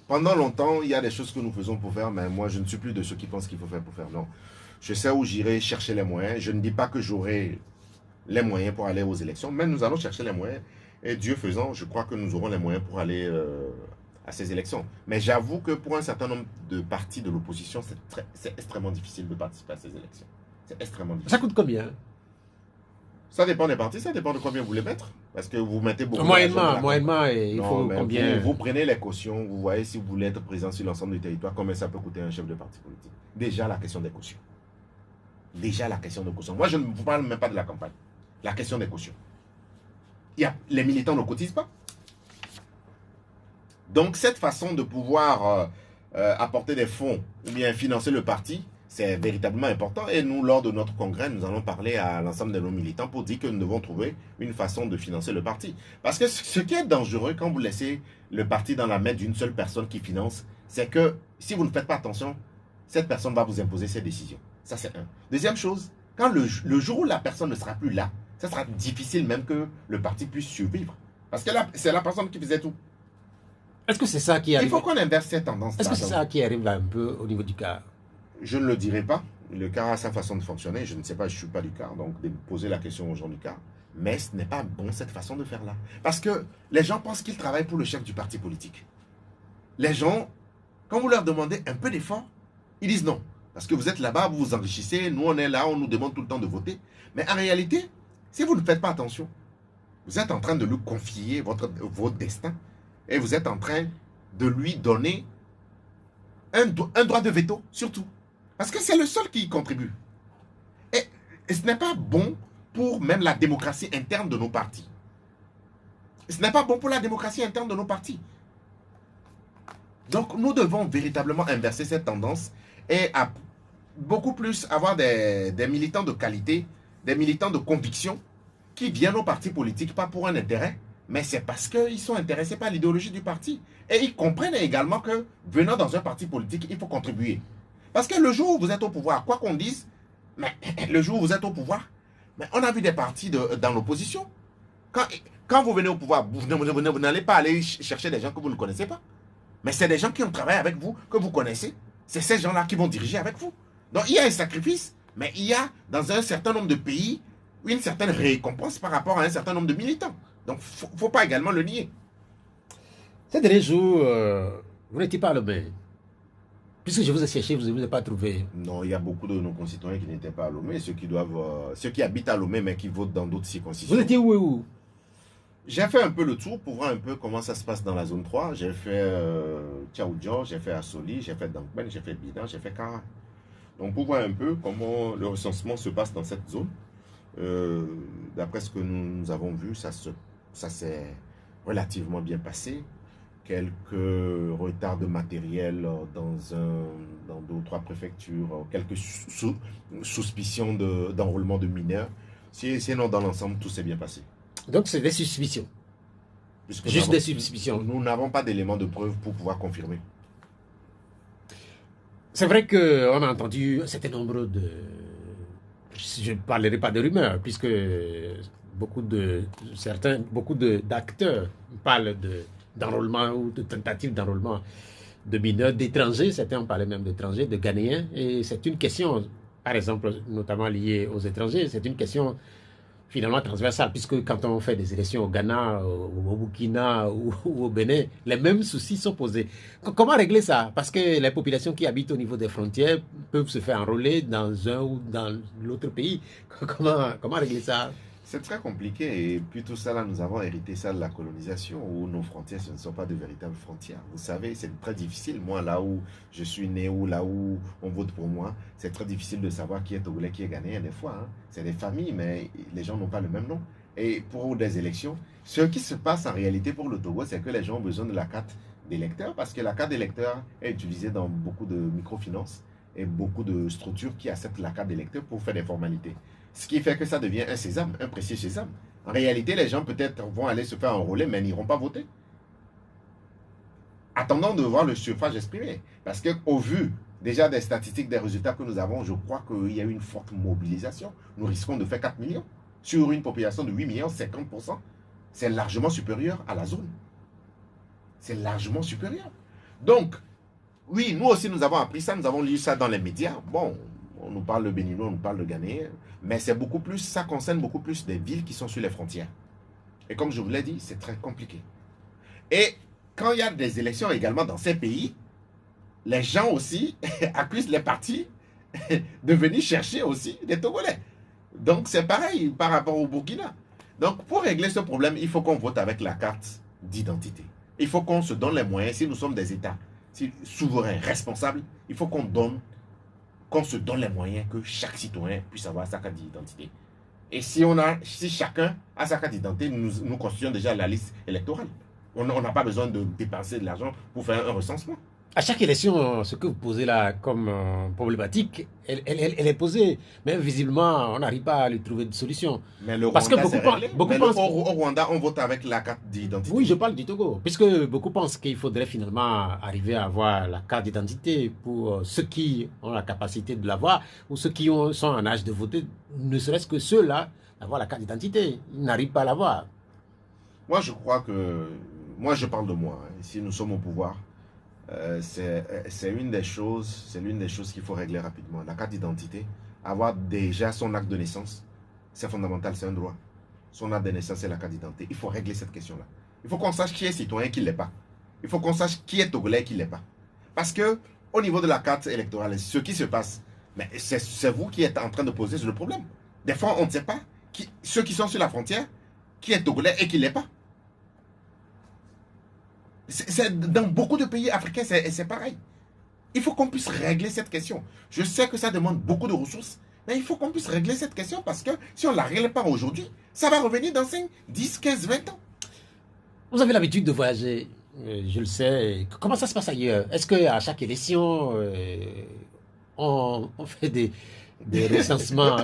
Pendant longtemps, il y a des choses que nous faisons pour faire, mais moi, je ne suis plus de ceux qui pensent qu'il faut faire pour faire. Non. Je sais où j'irai chercher les moyens. Je ne dis pas que j'aurai les moyens pour aller aux élections, mais nous allons chercher les moyens. Et Dieu faisant, je crois que nous aurons les moyens pour aller à ces élections. Mais j'avoue que pour un certain nombre de partis de l'opposition, c'est extrêmement difficile de participer à ces élections. C'est extrêmement difficile. Ça coûte combien? Ça dépend des partis, ça dépend de combien vous voulez mettre. Parce que vous mettez beaucoup moyennement, il faut combien? Vous prenez les cautions, vous voyez si vous voulez être présent sur l'ensemble du territoire, combien ça peut coûter un chef de parti politique. Déjà la question des cautions. Déjà la question des cautions. Moi, je ne vous parle même pas de la campagne. La question des cautions. Les militants ne cotisent pas. Donc, cette façon de pouvoir apporter des fonds ou bien financer le parti, c'est véritablement important. Et nous, lors de notre congrès, nous allons parler à l'ensemble de nos militants pour dire que nous devons trouver une façon de financer le parti. Parce que ce qui est dangereux quand vous laissez le parti dans la main d'une seule personne qui finance, c'est que si vous ne faites pas attention, cette personne va vous imposer ses décisions. Ça, c'est un. Deuxième chose, quand le jour où la personne ne sera plus là, ça sera difficile même que le parti puisse survivre. Parce que c'est la personne qui faisait tout. Est-ce que c'est ça qui arrive? Il faut qu'on inverse cette tendance. Est-ce que c'est ça qui arrive un peu au niveau du CAR? Je ne le dirai pas. Le CAR a sa façon de fonctionner. Je ne sais pas, je ne suis pas du CAR. Donc, de poser la question aux gens du CAR. Mais ce n'est pas bon cette façon de faire là. Parce que les gens pensent qu'ils travaillent pour le chef du parti politique. Les gens, quand vous leur demandez un peu d'effort, ils disent non. Parce que vous êtes là-bas, vous vous enrichissez. Nous, on est là, on nous demande tout le temps de voter. Mais en réalité, si vous ne faites pas attention, vous êtes en train de lui confier votre destin. Et vous êtes en train de lui donner un droit de veto, surtout. Parce que c'est le seul qui y contribue. Et ce n'est pas bon pour même la démocratie interne de nos partis. Ce n'est pas bon pour la démocratie interne de nos partis. Donc, nous devons véritablement inverser cette tendance et beaucoup plus avoir des militants de qualité, des militants de conviction qui viennent aux partis politiques, pas pour un intérêt, mais c'est parce qu'ils sont intéressés par l'idéologie du parti. Et ils comprennent également que, venant dans un parti politique, il faut contribuer. Parce que le jour où vous êtes au pouvoir, quoi qu'on dise, mais le jour où vous êtes au pouvoir, mais on a vu des partis dans l'opposition. Quand vous venez au pouvoir, vous n'allez pas aller chercher des gens que vous ne connaissez pas. Mais c'est des gens qui ont travaillé avec vous, que vous connaissez. C'est ces gens-là qui vont diriger avec vous. Donc il y a un sacrifice, mais il y a dans un certain nombre de pays une certaine récompense par rapport à un certain nombre de militants. Donc il ne faut pas également le nier. Ces derniers jours, vous n'étiez pas à Lomé. Puisque je vous ai cherché, vous ne vous ai pas trouvé. Non, il y a beaucoup de nos concitoyens qui n'étaient pas à Lomé, ceux qui habitent à Lomé mais qui votent dans d'autres circonscriptions. Vous étiez où et où? J'ai fait un peu le tour pour voir un peu comment ça se passe dans la zone 3. J'ai fait Tchaoudjo, j'ai fait Assoli, j'ai fait Dankben, j'ai fait Bidan, j'ai fait Kara. Donc pour voir un peu comment le recensement se passe dans cette zone. D'après ce que nous avons vu, ça s'est relativement bien passé. Quelques retards de matériel dans 2 ou 3 préfectures, quelques suspicions d'enrôlement de mineurs. Sinon, dans l'ensemble, tout s'est bien passé. Donc, c'est des suspicions. Juste des suspicions. Nous n'avons pas d'éléments de preuve pour pouvoir confirmer. C'est vrai qu'on a entendu un certain nombre de... Je ne parlerai pas de rumeurs, puisque beaucoup d'acteurs parlent d'enrôlement ou de tentatives d'enrôlement de mineurs, d'étrangers. Certains ont parlé même d'étrangers, de Ghanéens. Et c'est une question par exemple, notamment liée aux étrangers, c'est une question finalement transversale, puisque quand on fait des élections au Ghana, au Burkina ou au Bénin, les mêmes soucis sont posés. Comment régler ça? Parce que les populations qui habitent au niveau des frontières peuvent se faire enrôler dans un ou dans l'autre pays. Comment régler ça? C'est très compliqué et puis tout ça là, nous avons hérité ça de la colonisation où nos frontières, ce ne sont pas de véritables frontières. Vous savez, c'est très difficile. Moi, là où je suis né ou là où on vote pour moi, c'est très difficile de savoir qui est Togolais, qui est Ghanéen des fois. Hein. C'est des familles, mais les gens n'ont pas le même nom. Et pour des élections, ce qui se passe en réalité pour le Togo, c'est que les gens ont besoin de la carte d'électeur parce que la carte d'électeur est utilisée dans beaucoup de microfinances et beaucoup de structures qui acceptent la carte d'électeur pour faire des formalités. Ce qui fait que ça devient un sésame, un précieux sésame. En réalité, les gens peut-être vont aller se faire enrôler, mais n'iront pas voter. Attendons de voir le suffrage exprimé. Parce qu'au vu déjà des statistiques, des résultats que nous avons, je crois qu'il y a eu une forte mobilisation. Nous risquons de faire 4 millions. Sur une population de 8 millions, 50%, c'est largement supérieur à la zone. C'est largement supérieur. Donc, oui, nous aussi, nous avons appris ça, nous avons lu ça dans les médias. Bon, on nous parle de Béninois, on nous parle de Ghanéens, mais c'est beaucoup plus, ça concerne beaucoup plus des villes qui sont sur les frontières. Et comme je vous l'ai dit, c'est très compliqué. Et quand il y a des élections également dans ces pays, les gens aussi accusent les partis de venir chercher aussi des Togolais. Donc c'est pareil par rapport au Burkina. Donc pour régler ce problème, il faut qu'on vote avec la carte d'identité. Il faut qu'on se donne les moyens, si nous sommes des États souverains, responsables, il faut qu'on se donne les moyens que chaque citoyen puisse avoir sa carte d'identité. Et si chacun a sa carte d'identité, nous constituons déjà la liste électorale. On n'a pas besoin de dépenser de l'argent pour faire un recensement. À chaque élection, ce que vous posez là comme problématique, elle est posée. Mais visiblement, on n'arrive pas à lui trouver de solution. Mais le Parce Rwanda, que beaucoup pensent... Au Rwanda, on vote avec la carte d'identité. Oui, je parle du Togo. Puisque beaucoup pensent qu'il faudrait finalement arriver à avoir la carte d'identité pour ceux qui ont la capacité de l'avoir ou ceux qui sont en âge de voter, ne serait-ce que ceux-là, avoir la carte d'identité. Ils n'arrivent pas à l'avoir. Moi, je crois que... Moi, je parle de moi. Hein. Si nous sommes au pouvoir, c'est l'une des choses qu'il faut régler rapidement. La carte d'identité, avoir déjà son acte de naissance, c'est fondamental, c'est un droit. Son acte de naissance, c'est la carte d'identité. Il faut régler cette question-là. Il faut qu'on sache qui est citoyen et qui ne l'est pas. Il faut qu'on sache qui est togolais et qui ne l'est pas. Parce que au niveau de la carte électorale, ce qui se passe, c'est vous qui êtes en train de poser le problème. Des fois, on ne sait pas ceux qui sont sur la frontière, qui est togolais et qui ne l'est pas. Dans beaucoup de pays africains, c'est pareil. Il faut qu'on puisse régler cette question. Je sais que ça demande beaucoup de ressources, mais il faut qu'on puisse régler cette question parce que si on ne la règle pas aujourd'hui, ça va revenir dans 5, 10, 15, 20 ans. Vous avez l'habitude de voyager, je le sais. Comment ça se passe ailleurs? Est-ce qu'à chaque élection, on fait des recensements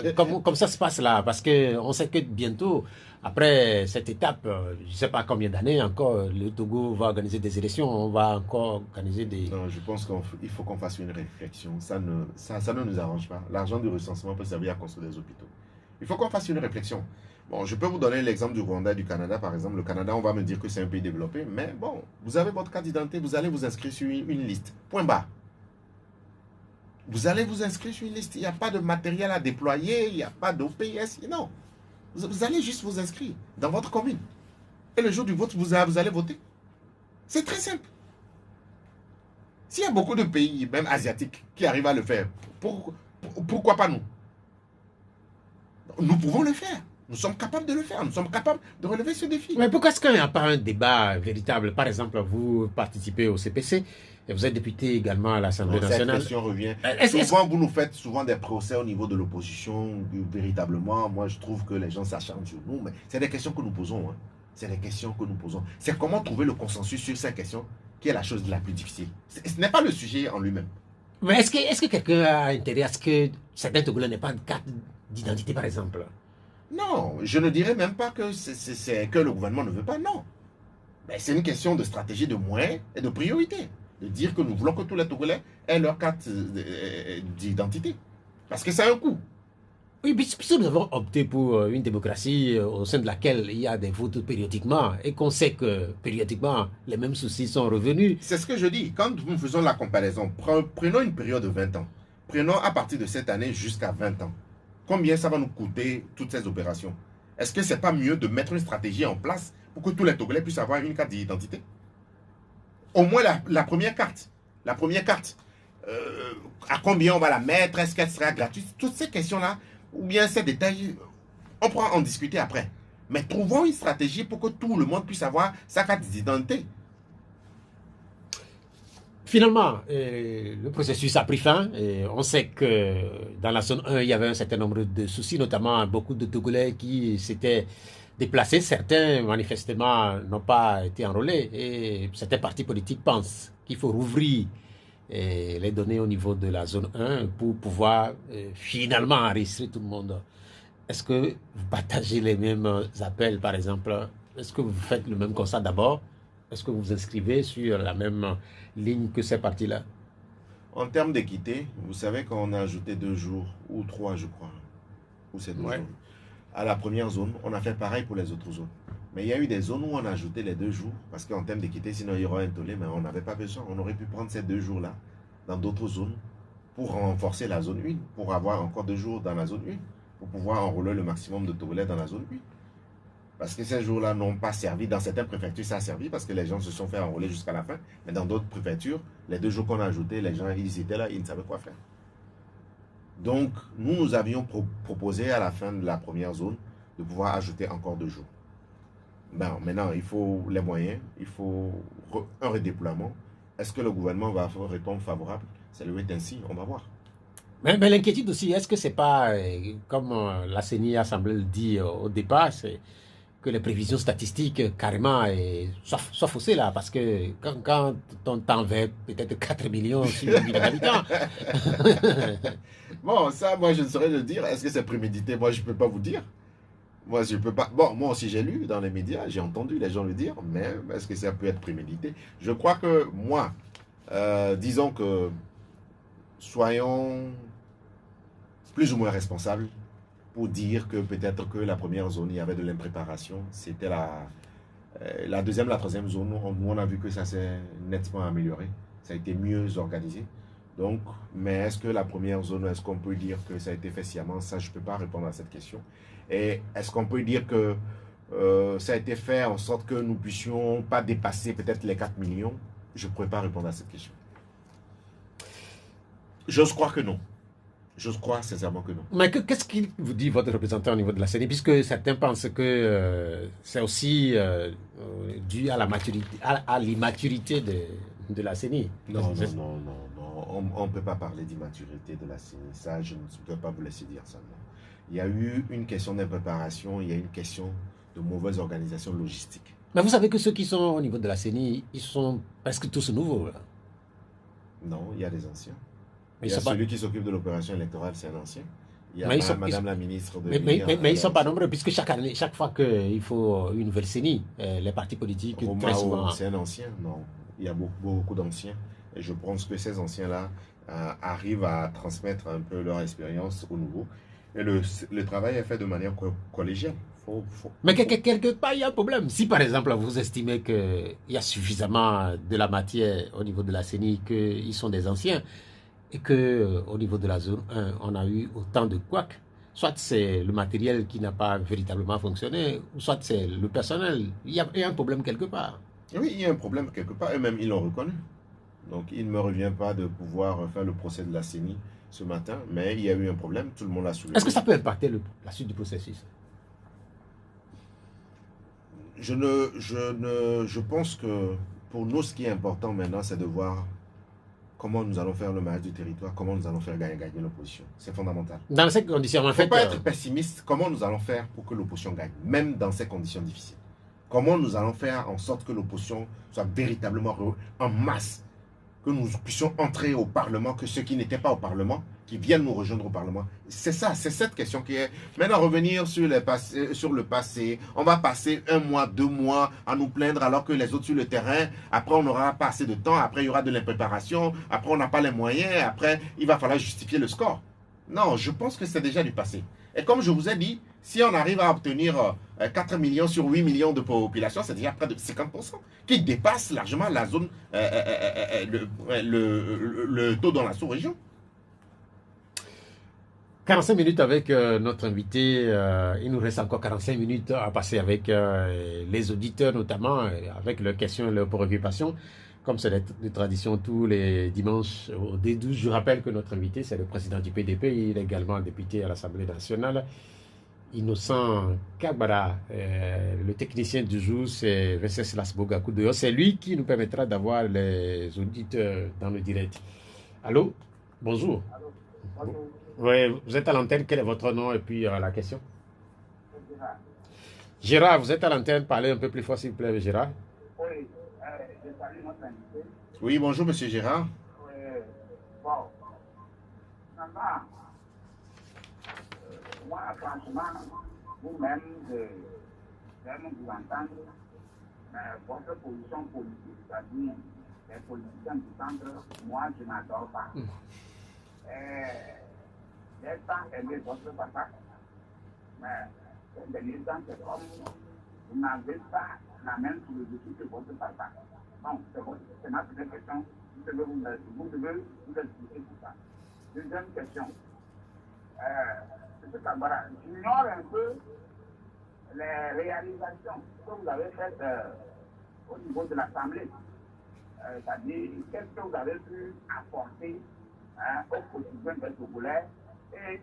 comme ça se passe là? Parce qu'on sait que bientôt, après cette étape, je ne sais pas combien d'années encore, le Togo va organiser des élections, on va encore organiser des... Non, je pense qu'il faut qu'on fasse une réflexion. Ça ne nous arrange pas. L'argent du recensement peut servir à construire des hôpitaux. Il faut qu'on fasse une réflexion. Bon, je peux vous donner l'exemple du Rwanda et du Canada, par exemple. Le Canada, on va me dire que c'est un pays développé, mais bon, vous avez votre carte d'identité, vous allez vous inscrire sur une liste. Point barre. Vous allez vous inscrire sur une liste. Il n'y a pas de matériel à déployer, il n'y a pas d'OPS, non. Vous allez juste vous inscrire dans votre commune. Et le jour du vote, vous allez voter. C'est très simple. S'il y a beaucoup de pays, même asiatiques, qui arrivent à le faire, pourquoi pas nous? Nous pouvons le faire. Nous sommes capables de le faire. Nous sommes capables de relever ce défi. Mais pourquoi est-ce qu'il n'y a pas un débat véritable? Par exemple, vous participez au CPC, et vous êtes député également à l'Assemblée nationale. Cette question revient. Souvent, vous nous faites souvent des procès au niveau de l'opposition. Véritablement, moi, je trouve que les gens s'acharnent sur nous. Mais c'est des questions que nous posons. Hein. C'est des questions que nous posons. C'est comment trouver le consensus sur ces questions qui est la chose la plus difficile. Ce n'est pas le sujet en lui-même. Mais est-ce que quelqu'un a intérêt à ce que certains Togolais n'aient pas de carte d'identité, par exemple? Non, je ne dirais même pas que c'est que le gouvernement ne veut pas, non. Mais c'est une question de stratégie, de moyens et de priorité. De dire que nous voulons que tous les Togolais aient leur carte d'identité. Parce que c'est un coût. Oui, puisque nous avons opté pour une démocratie au sein de laquelle il y a des votes périodiquement et qu'on sait que périodiquement les mêmes soucis sont revenus. C'est ce que je dis. Quand nous faisons la comparaison, prenons une période de 20 ans. Prenons à partir de cette année jusqu'à 20 ans. Combien ça va nous coûter toutes ces opérations? Est-ce que c'est pas mieux de mettre une stratégie en place pour que tous les Togolais puissent avoir une carte d'identité? Au moins la première carte. La première carte. À combien on va la mettre? Est-ce qu'elle sera gratuite? Toutes ces questions-là, ou bien ces détails, on pourra en discuter après. Mais trouvons une stratégie pour que tout le monde puisse avoir sa carte d'identité. Finalement, le processus a pris fin. Et on sait que dans la zone 1, il y avait un certain nombre de soucis, notamment beaucoup de Togolais qui s'étaient déplacés. Certains, manifestement, n'ont pas été enrôlés. Et certains partis politiques pensent qu'il faut rouvrir les données au niveau de la zone 1 pour pouvoir finalement enregistrer tout le monde. Est-ce que vous partagez les mêmes appels, par exemple? Est-ce que vous faites le même constat d'abord? Est-ce que vous vous inscrivez sur la même ligne que ces partis-là? En termes d'équité, vous savez qu'on a ajouté 2 jours, ou 3 je crois, ou c'est 2 jours. À la première zone, on a fait pareil pour les autres zones. Mais il y a eu des zones où on a ajouté les 2 jours, parce qu'en termes d'équité, sinon il y aura un tollé, mais on n'avait pas besoin. On aurait pu prendre ces 2 jours-là dans d'autres zones pour renforcer la zone 1, pour avoir encore 2 jours dans la zone 1, pour pouvoir enrôler le maximum de Togolais dans la zone 1. Parce que ces jours-là n'ont pas servi. Dans certaines préfectures, ça a servi parce que les gens se sont fait enrôler jusqu'à la fin. Mais dans d'autres préfectures, les 2 jours qu'on a ajoutés, les gens, ils étaient là, ils ne savaient quoi faire. Donc, nous avions proposé à la fin de la première zone de pouvoir ajouter encore 2 jours. Ben, maintenant, il faut les moyens, il faut un redéploiement. Est-ce que le gouvernement va répondre favorable? C'est le wait and see, on va voir. Mais l'inquiétude aussi, est-ce que c'est pas, comme la CENI a semblé le dire au départ, c'est que les prévisions statistiques carrément soient faussées là, parce que quand on t'enverrait peut-être 4 millions sur 1 million d'habitants. Bon, ça, moi, je ne saurais le dire. Est-ce que c'est prémédité? Moi, je ne peux pas vous dire. Moi, je peux pas. Bon, moi aussi, j'ai lu dans les médias, j'ai entendu les gens le dire, mais est-ce que ça peut être prémédité? Je crois que moi, disons que soyons plus ou moins responsables pour dire que peut-être que la première zone, il y avait de l'impréparation. C'était la deuxième, la troisième zone, où on a vu que ça s'est nettement amélioré. Ça a été mieux organisé. Donc, mais est-ce que la première zone, est-ce qu'on peut dire que ça a été fait sciemment? Ça, je ne peux pas répondre à cette question. Et est-ce qu'on peut dire que ça a été fait en sorte que nous ne puissions pas dépasser peut-être les 4 millions? Je ne pourrais pas répondre à cette question. J'ose croire que non. J'ose croire sincèrement que non. Mais qu'est-ce qu'il vous dit, votre représentant au niveau de la CENI? Puisque certains pensent que c'est aussi dû à la maturité, à l'immaturité de la CENI. Non. On ne peut pas parler d'immaturité de la CENI. Ça, je ne peux pas vous laisser dire ça. Non. Il y a eu une question d'impréparation, il y a une question de mauvaise organisation logistique. Mais vous savez que ceux qui sont au niveau de la CENI, ils sont presque tous nouveaux. Là. Non, il y a des anciens. Mais il y a celui qui s'occupe de l'opération électorale, c'est un ancien. Il y a madame la ministre de... Mais ils ne sont pas nombreux, puisque chaque fois qu'il faut une nouvelle CENI, les partis politiques... très souvent... c'est un ancien? Non, il y a beaucoup d'anciens. Et je pense que ces anciens-là arrivent à transmettre un peu leur expérience aux nouveaux. Et le travail est fait de manière collégiale. Mais quelque part, il y a un problème. Si par exemple, vous estimez qu'il y a suffisamment de la matière au niveau de la CENI, qu'ils sont des anciens, et qu'au niveau de la zone 1, on a eu autant de couacs, soit c'est le matériel qui n'a pas véritablement fonctionné, ou soit c'est le personnel. Il y a un problème quelque part. Oui, il y a un problème quelque part, et même ils l'ont reconnu. Donc il ne me revient pas de pouvoir faire le procès de la CENI ce matin, mais il y a eu un problème, tout le monde l'a soulevé. Est-ce que ça peut impacter la suite du processus? Je pense que pour nous, ce qui est important maintenant, c'est de voir comment nous allons faire le maillage du territoire, comment nous allons faire gagner l'opposition. C'est fondamental. Dans ces conditions, en fait... Il ne faut pas être pessimiste. Comment nous allons faire pour que l'opposition gagne, même dans ces conditions difficiles? Comment nous allons faire en sorte que l'opposition soit véritablement en masse, que nous puissions entrer au Parlement, que ceux qui n'étaient pas au Parlement, qui viennent nous rejoindre au Parlement. C'est ça, c'est cette question qui est... Maintenant, revenir sur le passé, on va passer 1 mois, 2 mois à nous plaindre alors que les autres sur le terrain, après on n'aura pas assez de temps, après il y aura de l'impréparation, après on n'a pas les moyens, après il va falloir justifier le score. Non, je pense que c'est déjà du passé. Et comme je vous ai dit, si on arrive à obtenir 4 millions sur 8 millions de population, c'est déjà près de 50%, qui dépasse largement la zone, le taux dans la sous-région. 45 minutes avec notre invité. Il nous reste encore 45 minutes à passer avec les auditeurs, notamment avec leurs questions et leurs préoccupations. Comme c'est de tradition tous les dimanches au D12, je rappelle que notre invité, c'est le président du PDP. Il est également député à l'Assemblée nationale. Innocent Kagbara, le technicien du jour, c'est Venceslas Lasboga-Koudoyo. C'est lui qui nous permettra d'avoir les auditeurs dans le direct. Allô? Bonjour. Allô, bonjour. Oui, vous êtes à l'antenne. Quel est votre nom et puis la question? Gérard. Gérard, vous êtes à l'antenne. Parlez un peu plus fort, s'il vous plaît, Gérard. Oui, je salue notre invité. Oui, bonjour, monsieur Gérard. Bon, finalement, moi, franchement, vous-même, j'aime vous entendre, mais votre position politique, c'est-à-dire les politiciens du centre, moi, je n'adore pas. J'ai tant aimé votre papa, mais ces derniers temps, c'est comme vous n'avez pas la même philosophie que votre papa. Bon, c'est ma première question. Vous devez vous expliquer tout ça. Deuxième question. M. Kabara, j'ignore un peu les réalisations que vous avez faites au niveau de l'Assemblée. C'est-à-dire, qu'est-ce que vous avez pu apporter au quotidien des Togolais et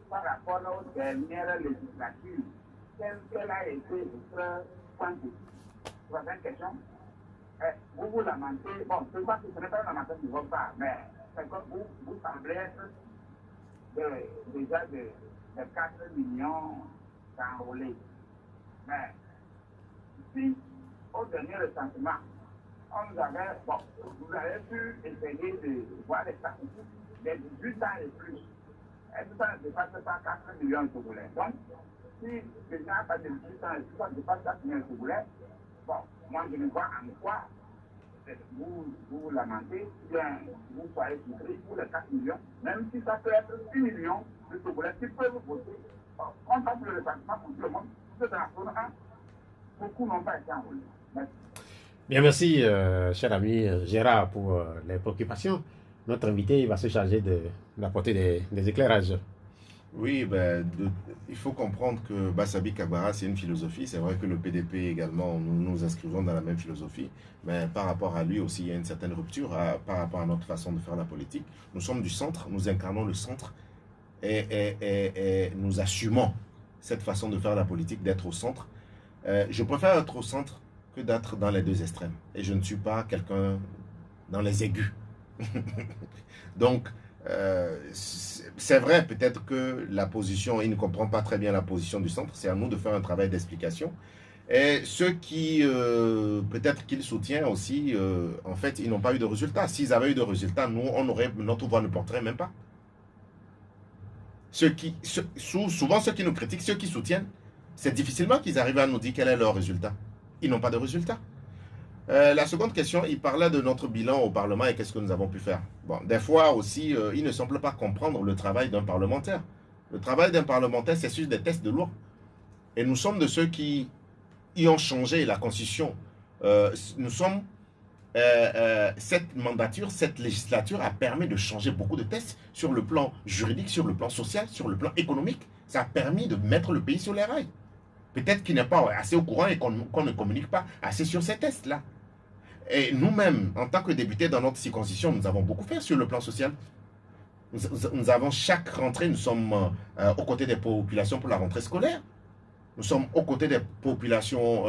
par rapport aux dernières législatures, quel a été votre point de vue? Troisième question. Vous vous lamentez, bon, je vois que ce n'est pas un lamentation de votre part, mais c'est que vous semblez être déjà de 4 millions d'enrôlés. Mais si, au dernier recensement, on nous avait, bon, vous avez pu essayer de voir les statistiques des 18 ans et plus. Est-ce que ça ne dépasse pas 4 millions de Togolais? Donc, si les gens passent de 18 ans et plus, ça ne dépasse pas 4 millions de Togolais, bon, moi je ne vois en quoi vous lamentez, bien vous soyez souffrés pour les 4 millions, même si ça peut être 6 millions de Togolais qui peuvent voter. On passe le recensement pour tout le monde, parce que dans la zone 1, beaucoup n'ont pas été enrôlés. Merci. Bien, merci, cher ami Gérard, pour les préoccupations. Notre invité va se charger d'apporter des éclairages. Oui, il faut comprendre que Bassabi Kagbara, c'est une philosophie. C'est vrai que le PDP également, nous nous inscrivons dans la même philosophie. Mais par rapport à lui aussi, il y a une certaine rupture par rapport à notre façon de faire la politique. Nous sommes du centre, nous incarnons le centre et nous assumons cette façon de faire la politique, d'être au centre. Je préfère être au centre que d'être dans les deux extrêmes. Et je ne suis pas quelqu'un dans les aigus. Donc, c'est vrai, peut-être que la position, il ne comprend pas très bien la position du centre, c'est à nous de faire un travail d'explication. Et ceux qui, peut-être qu'ils soutiennent aussi, en fait, ils n'ont pas eu de résultats. S'ils avaient eu de résultats, nous, notre voix ne porterait même pas. Souvent, ceux qui nous critiquent, ceux qui soutiennent, c'est difficilement qu'ils arrivent à nous dire quel est leur résultat. Ils n'ont pas de résultat. La seconde question, il parlait de notre bilan au Parlement et qu'est-ce que nous avons pu faire. Bon, des fois aussi, il ne semble pas comprendre le travail d'un parlementaire. Le travail d'un parlementaire, c'est sur des tests de loi. Et nous sommes de ceux qui y ont changé la Constitution. Nous sommes, cette mandature, cette législature a permis de changer beaucoup de tests sur le plan juridique, sur le plan social, sur le plan économique. Ça a permis de mettre le pays sur les rails. Peut-être qu'il n'est pas assez au courant et qu'on ne communique pas assez sur ces tests-là. Et nous-mêmes, en tant que députés dans notre circonscription, nous avons beaucoup fait sur le plan social. Nous avons chaque rentrée, nous sommes aux côtés des populations pour la rentrée scolaire. Nous sommes aux côtés des populations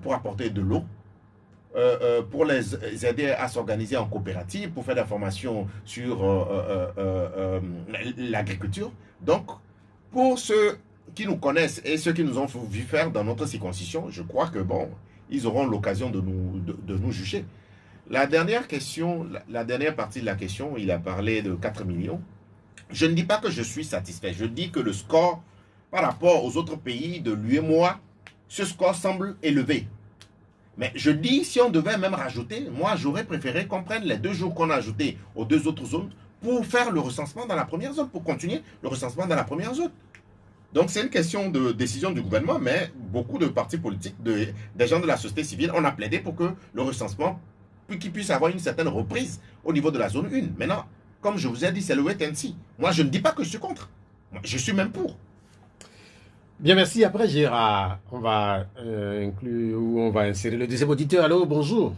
pour apporter de l'eau, pour les aider à s'organiser en coopérative, pour faire des formations sur l'agriculture. Donc, pour ceux qui nous connaissent et ceux qui nous ont vu faire dans notre circoncision, je crois que bon, ils auront l'occasion de nous juger. La dernière question, la dernière partie de la question, il a parlé de 4 millions. Je ne dis pas que je suis satisfait. Je dis que le score, par rapport aux autres pays de l'UEMOA, ce score semble élevé. Mais je dis, si on devait même rajouter, moi j'aurais préféré qu'on prenne les 2 jours qu'on a ajoutés aux 2 autres zones pour faire le recensement dans la première zone, pour continuer le recensement dans la première zone. Donc c'est une question de décision du gouvernement, mais beaucoup de partis politiques, des gens de la société civile, on a plaidé pour que le recensement, qu'il puisse avoir une certaine reprise au niveau de la zone 1. Maintenant, Comme je vous ai dit, c'est le wait and see. Moi, je ne dis pas que je suis contre. Moi, je suis même pour. Bien, merci. Après, Gérard, on va inclure ou on va insérer le deuxième auditeur. Allô, bonjour.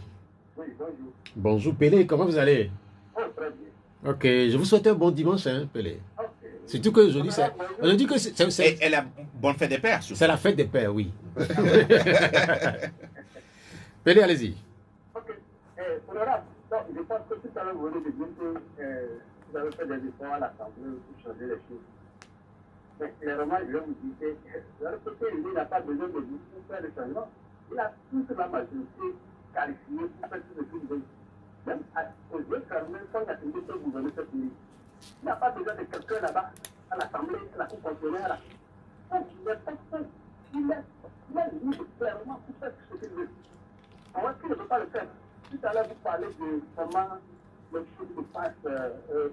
Oui, bonjour. Bonjour, Pélé, comment vous allez? Oh, très bien. Ok, je vous souhaite un bon dimanche, hein, Pélé. Ok. Surtout que aujourd'hui, Et la bonne fête des pères, surtout. c'est la fête des pères, oui. Pélé, allez-y. Ok. Honorable, donc, je pense que tout à l'heure, vous venez de dire que vous avez fait des efforts à l'Assemblée pour changer les choses. Mais clairement, je vais vous dire que le côté, il n'a pas besoin de vous pour faire le changement. Il a toute la majorité qualifiée pour faire tout ce qu'il veut. Même aux yeux fermés, quand il a fini de gouverner ce pays. Il n'a pas besoin de quelqu'un là-bas, à l'Assemblée, à la Cour constitutionnelle. Donc, il est personne. Il est libre clairement pour faire tout ce qu'il veut. Alors, qu'il ne peut pas le faire. Tout à l'heure, vous parlez de comment les choses se passent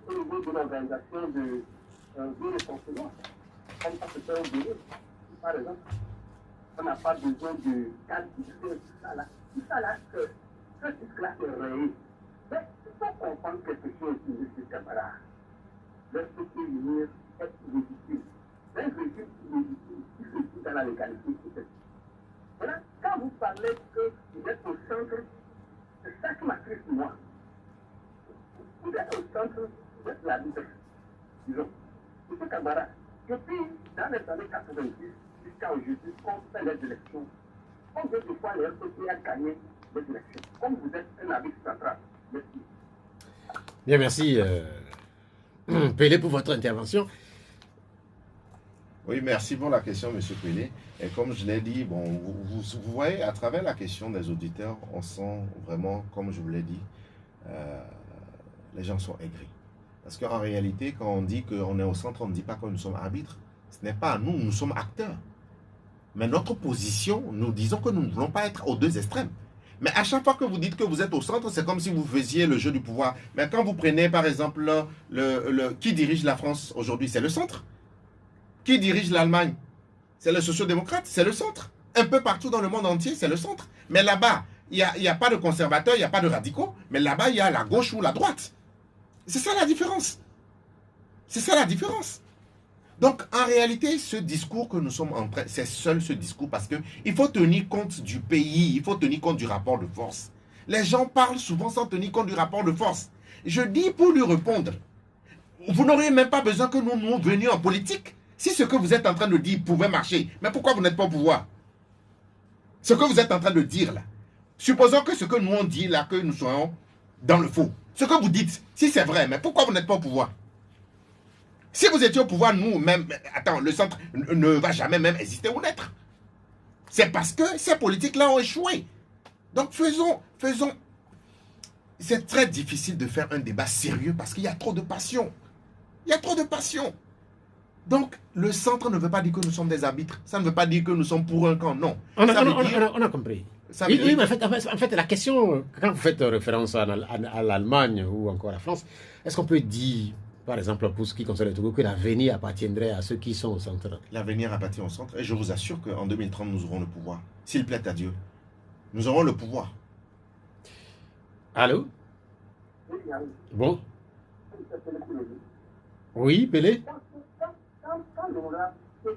au niveau de l'organisation de conseillers. Comme ça se fait au bureau, par exemple. On n'a pas besoin de qualifier tout ça là. Tout ça là, ce disque-là est réel. Mais il faut comprendre quelque chose, M. Camara. Le soutenir est légitime. Un régime illégitime qui se dit dans la légalité, c'est voilà, quand vous parlez que vous êtes au centre, c'est ça qui m'attriste moi. Vous êtes au centre, vous êtes la liberté. Disons, M. Camara, depuis dans les années 90 jusqu'à aujourd'hui, quand on fait les élections, combien de fois le RPP a gagné les élections? Comme vous êtes un arbitre central. Merci. Bien, merci, Pélé, pour votre intervention. Oui, merci pour la question, M. Pélé. Et comme je l'ai dit, bon, vous voyez, à travers la question des auditeurs, on sent vraiment, comme je vous l'ai dit, les gens sont aigris. Parce qu'en réalité, quand on dit qu'on est au centre, on ne dit pas que nous sommes arbitres. Ce n'est pas à nous, nous sommes acteurs. Mais notre position, nous disons que nous ne voulons pas être aux deux extrêmes. Mais à chaque fois que vous dites que vous êtes au centre, c'est comme si vous faisiez le jeu du pouvoir. Mais quand vous prenez, par exemple, qui dirige la France aujourd'hui, c'est le centre. Qui dirige l'Allemagne? C'est le social-démocrate, c'est le centre. Un peu partout dans le monde entier, c'est le centre. Mais là-bas, il n'y a pas de conservateurs, il n'y a pas de radicaux. Mais là-bas, il y a la gauche ou la droite. C'est ça la différence. C'est ça la différence. Donc, en réalité, ce discours que nous sommes en train, c'est seul ce discours parce qu'il faut tenir compte du pays, il faut tenir compte du rapport de force. Les gens parlent souvent sans tenir compte du rapport de force. Je dis pour lui répondre, vous n'auriez même pas besoin que nous venions en politique. Si ce que vous êtes en train de dire pouvait marcher, mais pourquoi vous n'êtes pas au pouvoir? Ce que vous êtes en train de dire là, supposons que ce que nous on dit là, que nous soyons dans le faux. Ce que vous dites, si c'est vrai, mais pourquoi vous n'êtes pas au pouvoir? Si vous étiez au pouvoir, nous, même, attends, le centre ne va jamais même exister ou naître. C'est parce que ces politiques-là ont échoué. Donc faisons. C'est très difficile de faire un débat sérieux parce qu'il y a trop de passion. Il y a trop de passion. Donc, le centre ne veut pas dire que nous sommes des arbitres. Ça ne veut pas dire que nous sommes pour un camp, non. On a compris. Oui, mais en fait, la question, quand vous faites référence à l'Allemagne ou encore à la France, est-ce qu'on peut dire, par exemple, pour ce qui concerne le Togo, que l'avenir appartiendrait à ceux qui sont au centre? L'avenir appartient au centre et je vous assure qu'en 2030, nous aurons le pouvoir. S'il plaît à Dieu, nous aurons le pouvoir. Allô? Oui, oui. Bon. Oui, Pélé? Quand l'on a fait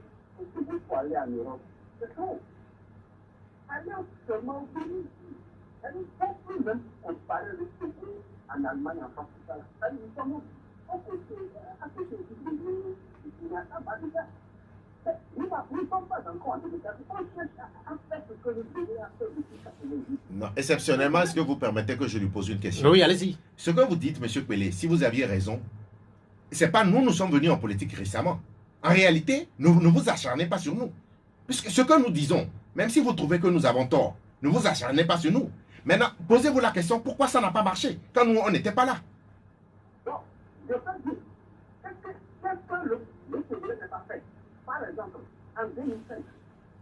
pour aller en Europe, c'est trop. Aller seulement au pays. Nous ne pouvons plus même comparer le Togo en Allemagne, en France, tout ça. Nous sommes à côté du nous ne sommes pas encore en démocratie. On cherche à faire ce que le pays a fait depuis 90. Non, exceptionnellement, est-ce que vous permettez que je lui pose une question? Oui, allez-y. Ce que vous dites, M. Pélé, si vous aviez raison, c'est pas nous sommes venus en politique récemment. En réalité, ne vous acharnez pas sur nous. Puisque ce que nous disons, même si vous trouvez que nous avons tort, ne vous acharnez pas sur nous. Maintenant, posez-vous la question, pourquoi ça n'a pas marché quand nous, on n'était pas là? Non, je veux dire, qu'est-ce que le Togo n'est pas fait? Par exemple, en 2005,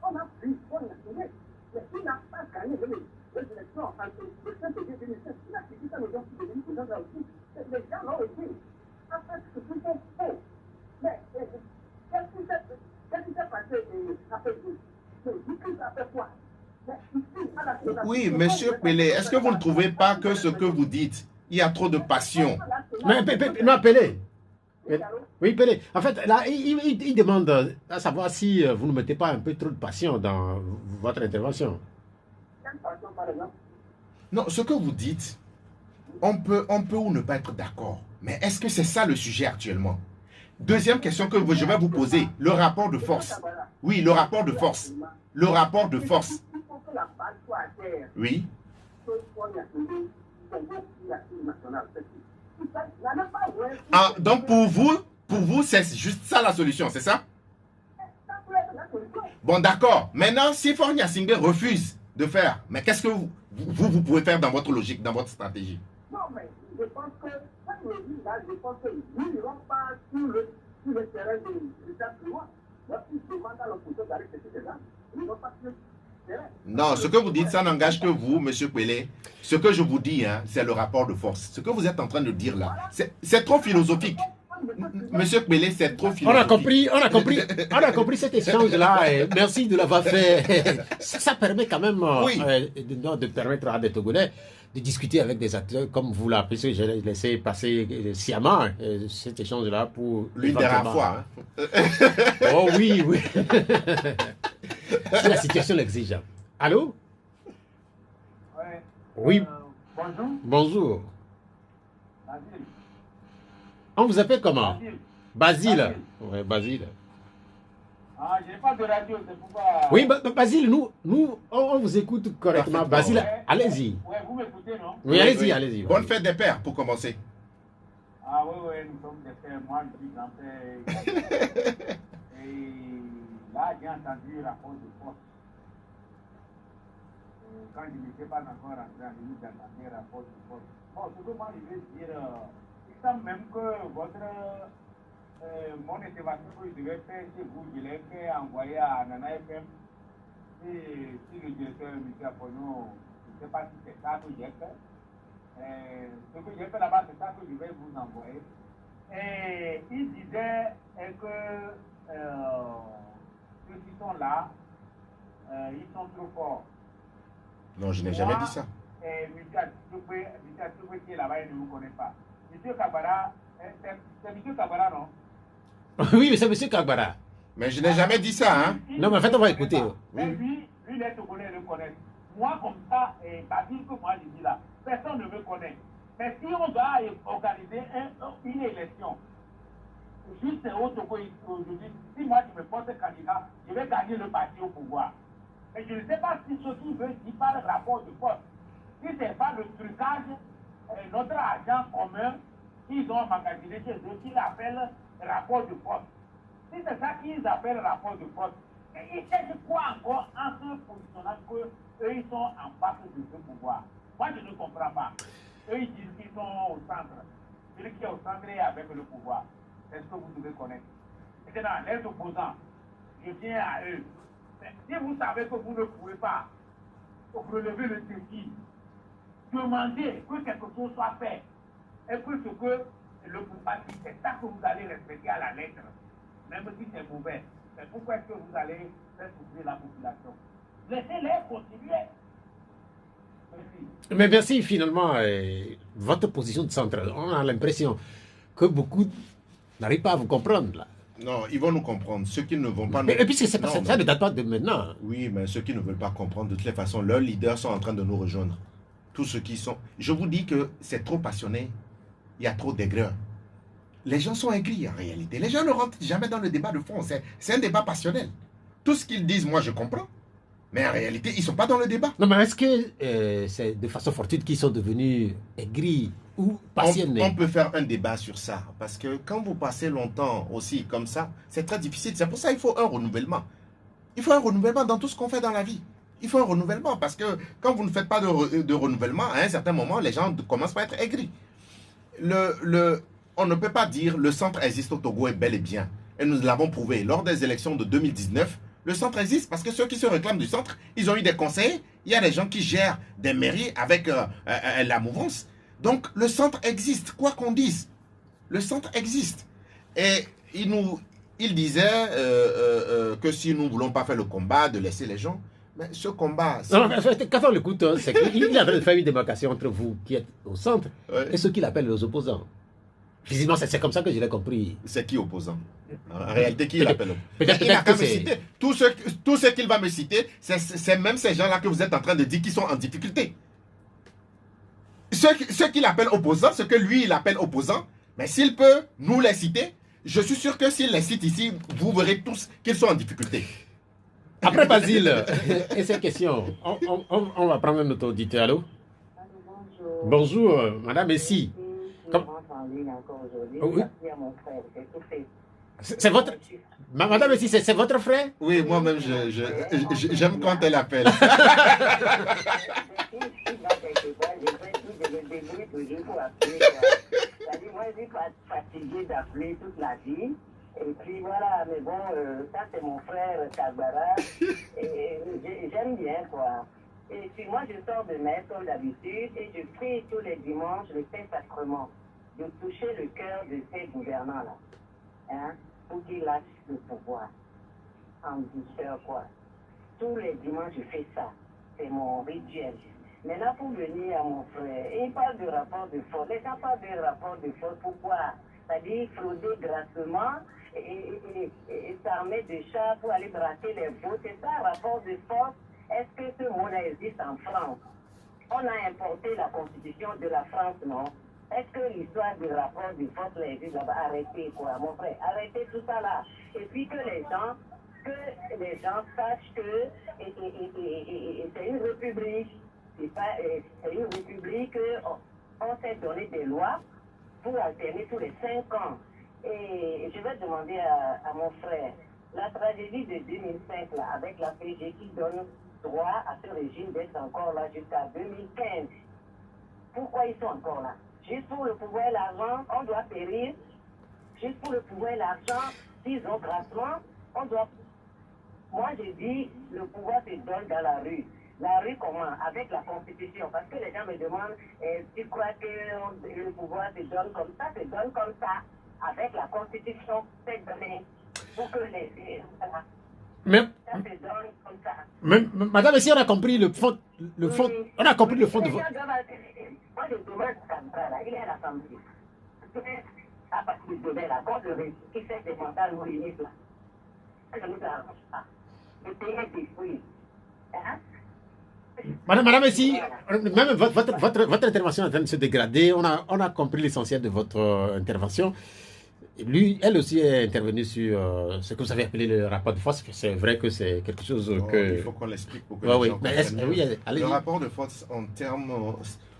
on a pris, on a signé, mais il n'a pas gagné les élections entre le 5 février 2005. Il a quitté ça, les gens qui deviennent président là aussi. Les gens l'ont été. En fait, c'est plutôt faux. Mais qu'est-ce qui s'est passé après Oui, M. Pélé, est-ce que vous ne trouvez pas que ce que vous dites Il y a trop de passion. Mais non, Pelé. Oui, Pelé. En fait, là, il demande à savoir si vous ne mettez pas un peu trop de passion dans votre intervention. Non, ce que vous dites, on peut ou ne pas être d'accord. Mais est-ce que c'est ça le sujet actuellement? Deuxième question que je vais vous poser, le rapport de force. Oui, le rapport de force. Le rapport de force. Oui. Ah, donc pour vous, c'est juste ça la solution, c'est ça? Bon, d'accord. Maintenant, si Fornia Singbe refuse de faire, mais qu'est-ce que vous pouvez faire dans votre logique, dans votre stratégie? Non, mais je pense que, je pense que nous n'irons pas sur le terrain de l'État plus loin. Lorsqu'ils demandent à l'opposition d'arrêter ces gens, ils n'iront pas sur le terrain. Non, ce que vous dites, ça n'engage que vous, M. Pelé. Ce que je vous dis, hein, c'est le rapport de force. Ce que vous êtes en train de dire là, c'est trop philosophique. Monsieur Pelé, c'est trop philosophique. On a compris cet échange-là. Merci de l'avoir fait. Ça permet quand même de permettre à des Togolais de discuter avec des acteurs comme vous là, parce que j'ai laissé passer sciemment cet échange-là pour... L'une des rares fois. Hein. Oh oui, oui. Si la situation l'exige. Allô? Ouais. Oui. Bonjour. Bonjour. Basile. On vous appelle comment? Basile. Basile. Oui, Basile. Ah, je n'ai pas de radio, c'est pourquoi. Oui, Basile, nous on vous écoute correctement. Parfaitement, Basile, allez-y. Ouais, vous m'écoutez, non? Oui, allez-y, allez-y. Bonne fête des pères pour commencer. Ah oui, nous sommes des frères, moi je suis grand-père. Et là, j'ai entendu le rapport de force. Quand je n'étais pas encore rentré en ligne, j'ai entendu le rapport de force. Bon, ce que moi je veux dire, il semble même que mon intervention que je devais faire chez vous, je l'ai fait envoyer à Nana FM. Et si le directeur M. Apono, je ne sais pas si c'est ça que j'ai fait. Ce que j'ai fait là-bas, c'est ça que je vais vous envoyer. Et il disait que ceux qui sont là, ils sont trop forts. Non, je n'ai jamais dit ça. Et M. Atoué qui est là-bas, il ne vous connaît pas. M. Kabara, c'est M. Kabara, non? Oui, mais c'est M. Kagbara. Mais je n'ai jamais dit ça, hein. Non, mais en fait, on va écouter. Mais lui, les Togolais le connaissent. Moi, comme ça, pas dire que moi, je dis là, personne ne me connaît. Mais si on doit organiser une élection, juste au Togo aujourd'hui, si moi je me porte candidat, je vais gagner le parti au pouvoir. Mais je ne sais pas si ce qui veut dire par le rapport de force, si ce n'est pas le trucage, notre agent commun qu'ils ont emmagasiné chez eux, qu'ils appellent rapport de force. Si c'est ça qu'ils appellent rapport de force, ils cherchent quoi encore en se positionnant qu'eux, ils sont en face de ce pouvoir? Moi, je ne comprends pas. Eux, ils disent qu'ils sont au centre. Celui qui est au centre est avec le pouvoir. C'est ce que vous devez connaître. Maintenant, les opposants, je viens à eux. Mais si vous savez que vous ne pouvez pas relever le défi, demandez que quelque chose soit fait. Et que ce que le pouvoir dit, c'est ça que vous allez respecter à la lettre. Même si c'est mauvais. Mais pourquoi est-ce que vous allez faire souffrir la population? Laissez-les continuer. Merci. Mais merci, finalement, votre position de centre. On a l'impression que beaucoup n'arrivent pas à vous comprendre, là. Non, ils vont nous comprendre. Ceux qui ne vont pas... Et puisque ça Non, ne date pas de maintenant. Oui, mais ceux qui ne veulent pas comprendre, de toutes les façons, leurs leaders sont en train de nous rejoindre. Tous ceux qui sont... Je vous dis que c'est trop passionné. Il y a trop d'aigreur. Les gens sont aigris en réalité. Les gens ne rentrent jamais dans le débat de fond. C'est un débat passionnel. Tout ce qu'ils disent, moi je comprends. Mais en réalité, ils ne sont pas dans le débat. Non, mais est-ce que c'est de façon fortuite qu'ils sont devenus aigris ou passionnés? On peut faire un débat sur ça. Parce que quand vous passez longtemps aussi comme ça, c'est très difficile. C'est pour ça qu'il faut un renouvellement. Il faut un renouvellement dans tout ce qu'on fait dans la vie. Il faut un renouvellement. Parce que quand vous ne faites pas de renouvellement, à un certain moment, les gens commencent par être aigris. On ne peut pas dire le centre existe au Togo est bel et bien. Et nous l'avons prouvé. Lors des élections de 2019, le centre existe parce que ceux qui se réclament du centre, ils ont eu des conseillers. Il y a des gens qui gèrent des mairies avec la mouvance. Donc le centre existe, quoi qu'on dise. Le centre existe. Et il disait que si nous ne voulons pas faire le combat, de laisser les gens. Mais ce combat... Non, en fait, quand on l'écoute, hein, c'est qu'il est en train de faire une démarcation entre vous qui êtes au centre Ouais. et ceux qu'il appelle les opposants. Visiblement, c'est comme ça que je l'ai compris. C'est qui opposant? En réalité, qui il appelle opposant? Peut-être Il n'a qu'à que me c'est... citer. Tous ceux qu'il va me citer, c'est même ces gens-là que vous êtes en train de dire qui sont en difficulté. Ceux qu'il appelle opposants, ce que lui, il appelle opposants, mais s'il peut nous les citer, je suis sûr que s'il les cite ici, vous verrez tous qu'ils sont en difficulté. Après Basile et ces questions, on va prendre notre auditeur. Allô? Bonjour, Madame Essie. Oui. C'est votre... Madame Essie, c'est votre frère? Oui, moi-même, j'aime quand elle appelle. Moi, je suis fatigué d'appeler toute la vie. Et puis voilà, mais bon, ça c'est mon frère Kagbara. Et j'aime bien, quoi. Et puis moi, je sors de messe comme d'habitude et je prie tous les dimanches le Saint-Sacrement de toucher le cœur de ces gouvernants-là. Hein, pour qu'ils lâchent le pouvoir. En douceur, quoi. Tous les dimanches, je fais ça. C'est mon rituel. Maintenant, pour venir à mon frère, il parle de rapport de force. Les gens parlent de rapport de force. Pourquoi? C'est-à-dire frauder grassement et s'armer de chars pour aller braquer les votes. C'est ça, rapport de force. Est-ce que ce mot-là existe en France? On a importé la constitution de la France, non? Est-ce que l'histoire du rapport de force là existe là-bas? Arrêtez, quoi, mon frère. Arrêtez tout ça là. Et puis que les gens sachent que c'est une république. C'est une république, on s'est donné des lois pour alterner tous les 5 ans. Et je vais demander à mon frère, la tragédie de 2005, là, avec la PG qui donne droit à ce régime d'être encore là jusqu'à 2015. Pourquoi ils sont encore là? Juste pour le pouvoir et l'argent, on doit périr. Juste pour le pouvoir et l'argent, s'ils ont grassement, on doit... Moi, je dis, le pouvoir se donne dans la rue. La rue comment? Avec la Constitution. Parce que les gens me demandent, tu crois que le pouvoir se donne comme ça? Se donne comme ça. Avec la Constitution, c'est donné. Pour que les... Mais, ça se donne comme ça. mais, Madame, si on a compris le fond, on a compris le fond de votre... Moi, je demande à là, il est à l'Assemblée. À partir de demain, là, quand le régime qui fait des mandats nous réunissent là, ça ne nous arrange pas. Le pays est détruit. Hein? Madame Essie, même votre intervention est en train de se dégrader. On a compris l'essentiel de votre intervention. Elle aussi est intervenue sur ce que vous avez appelé le rapport de force. C'est vrai que c'est quelque chose que... Il faut qu'on l'explique pour que les gens comprennent. Le rapport de force en termes...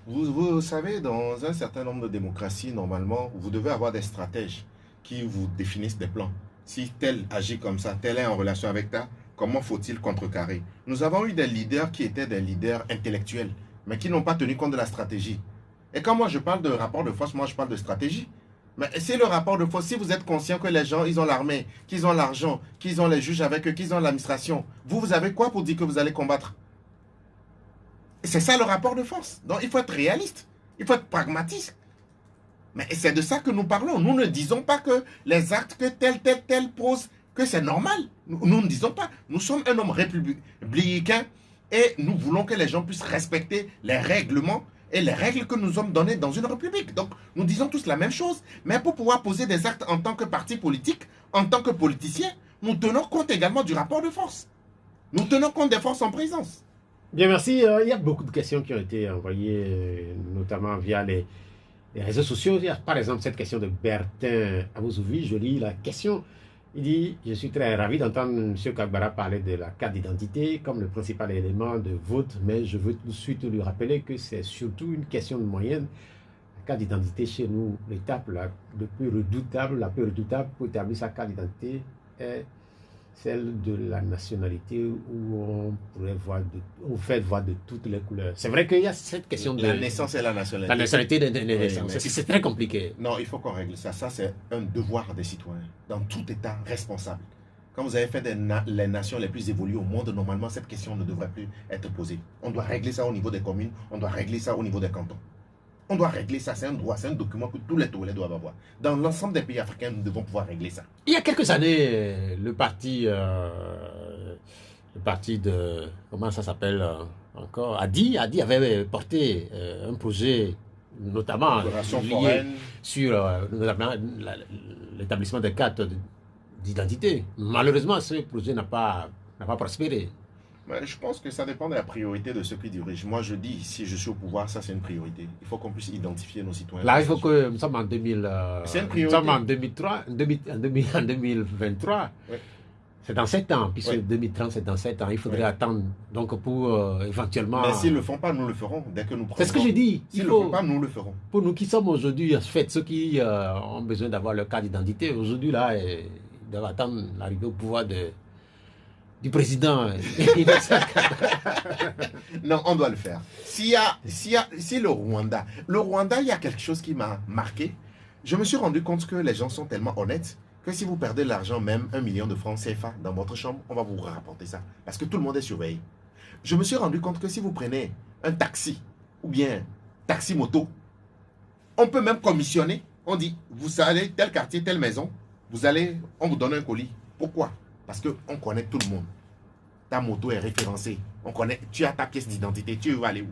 Vous savez, dans un certain nombre de démocraties, normalement, vous devez avoir des stratèges qui vous définissent des plans. Si tel agit comme ça, tel est en relation avec ta, comment faut-il contrecarrer? Nous avons eu des leaders qui étaient des leaders intellectuels, mais qui n'ont pas tenu compte de la stratégie. Et quand moi je parle de rapport de force, moi je parle de stratégie. Mais c'est le rapport de force. Si vous êtes conscient que les gens, ils ont l'armée, qu'ils ont l'argent, qu'ils ont les juges avec eux, qu'ils ont l'administration, vous avez quoi pour dire que vous allez combattre? C'est ça le rapport de force. Donc il faut être réaliste, il faut être pragmatique. Mais c'est de ça que nous parlons. Nous ne disons pas que les actes que tel pose, que c'est normal. Nous ne disons pas. Nous sommes un homme républicain et nous voulons que les gens puissent respecter les règlements et les règles que nous sommes données dans une république. Donc, nous disons tous la même chose. Mais pour pouvoir poser des actes en tant que parti politique, en tant que politicien, nous tenons compte également du rapport de force. Nous tenons compte des forces en présence. Bien, merci. Il y a beaucoup de questions qui ont été envoyées, notamment via les réseaux sociaux. Il y a par exemple cette question de Bertin Abouzuvi. Je lis la question. Il dit: je suis très ravi d'entendre M. Kagbara parler de la carte d'identité comme le principal élément de vote, mais je veux tout de suite lui rappeler que c'est surtout une question de moyenne. La carte d'identité chez nous, l'étape la plus redoutable pour établir sa carte d'identité est celle de la nationalité où on fait voir de toutes les couleurs. C'est vrai qu'il y a cette question de la naissance et la nationalité. La nationalité de naissance. C'est très compliqué. Non, il faut qu'on règle ça. Ça, c'est un devoir des citoyens, dans tout État responsable. Quand vous avez fait les nations les plus évoluées au monde, normalement, cette question ne devrait plus être posée. On doit régler ça au niveau des communes, on doit régler ça au niveau des cantons. On doit régler ça, c'est un droit, c'est un document que tous les Togolais doivent avoir. Dans l'ensemble des pays africains, nous devons pouvoir régler ça. Il y a quelques années, le parti le parti de, comment ça s'appelle encore, Adi avait porté un projet, notamment Opération lié foraine. sur notamment l'établissement des cartes d'identité. Malheureusement, ce projet n'a pas prospéré. Mais je pense que ça dépend de la priorité de ceux qui dirigent. Moi, je dis, si je suis au pouvoir, ça c'est une priorité. Il faut qu'on puisse identifier nos citoyens. Là, il faut que nous sommes en 2000, C'est une nous priorité. sommes en 2003, en 2023. Oui. C'est dans 7 ans, puisque Oui. 2030, c'est dans 7 ans. Il faudrait Oui. attendre donc pour éventuellement... Mais s'ils ne le font pas, nous le ferons. Dès que nous C'est ce que prendrons- j'ai dit. S'ils Il ne le font faut, pas, nous le ferons. pour nous qui sommes aujourd'hui, en fait, ceux qui ont besoin d'avoir leur carte d'identité, aujourd'hui, là, ils doivent attendre l'arrivée au pouvoir du président. Non, on doit le faire. Si le Rwanda, il y a quelque chose qui m'a marqué. Je me suis rendu compte que les gens sont tellement honnêtes que si vous perdez l'argent, même 1 million de francs CFA dans votre chambre, on va vous rapporter ça. Parce que tout le monde est surveillé. Je me suis rendu compte que si vous prenez un taxi ou bien taxi moto, on peut même commissionner. On dit, vous allez tel quartier, telle maison, on vous donne un colis. Pourquoi? Parce qu'on connaît tout le monde. Ta moto est référencée. On connaît, tu as ta pièce d'identité, tu vas aller où?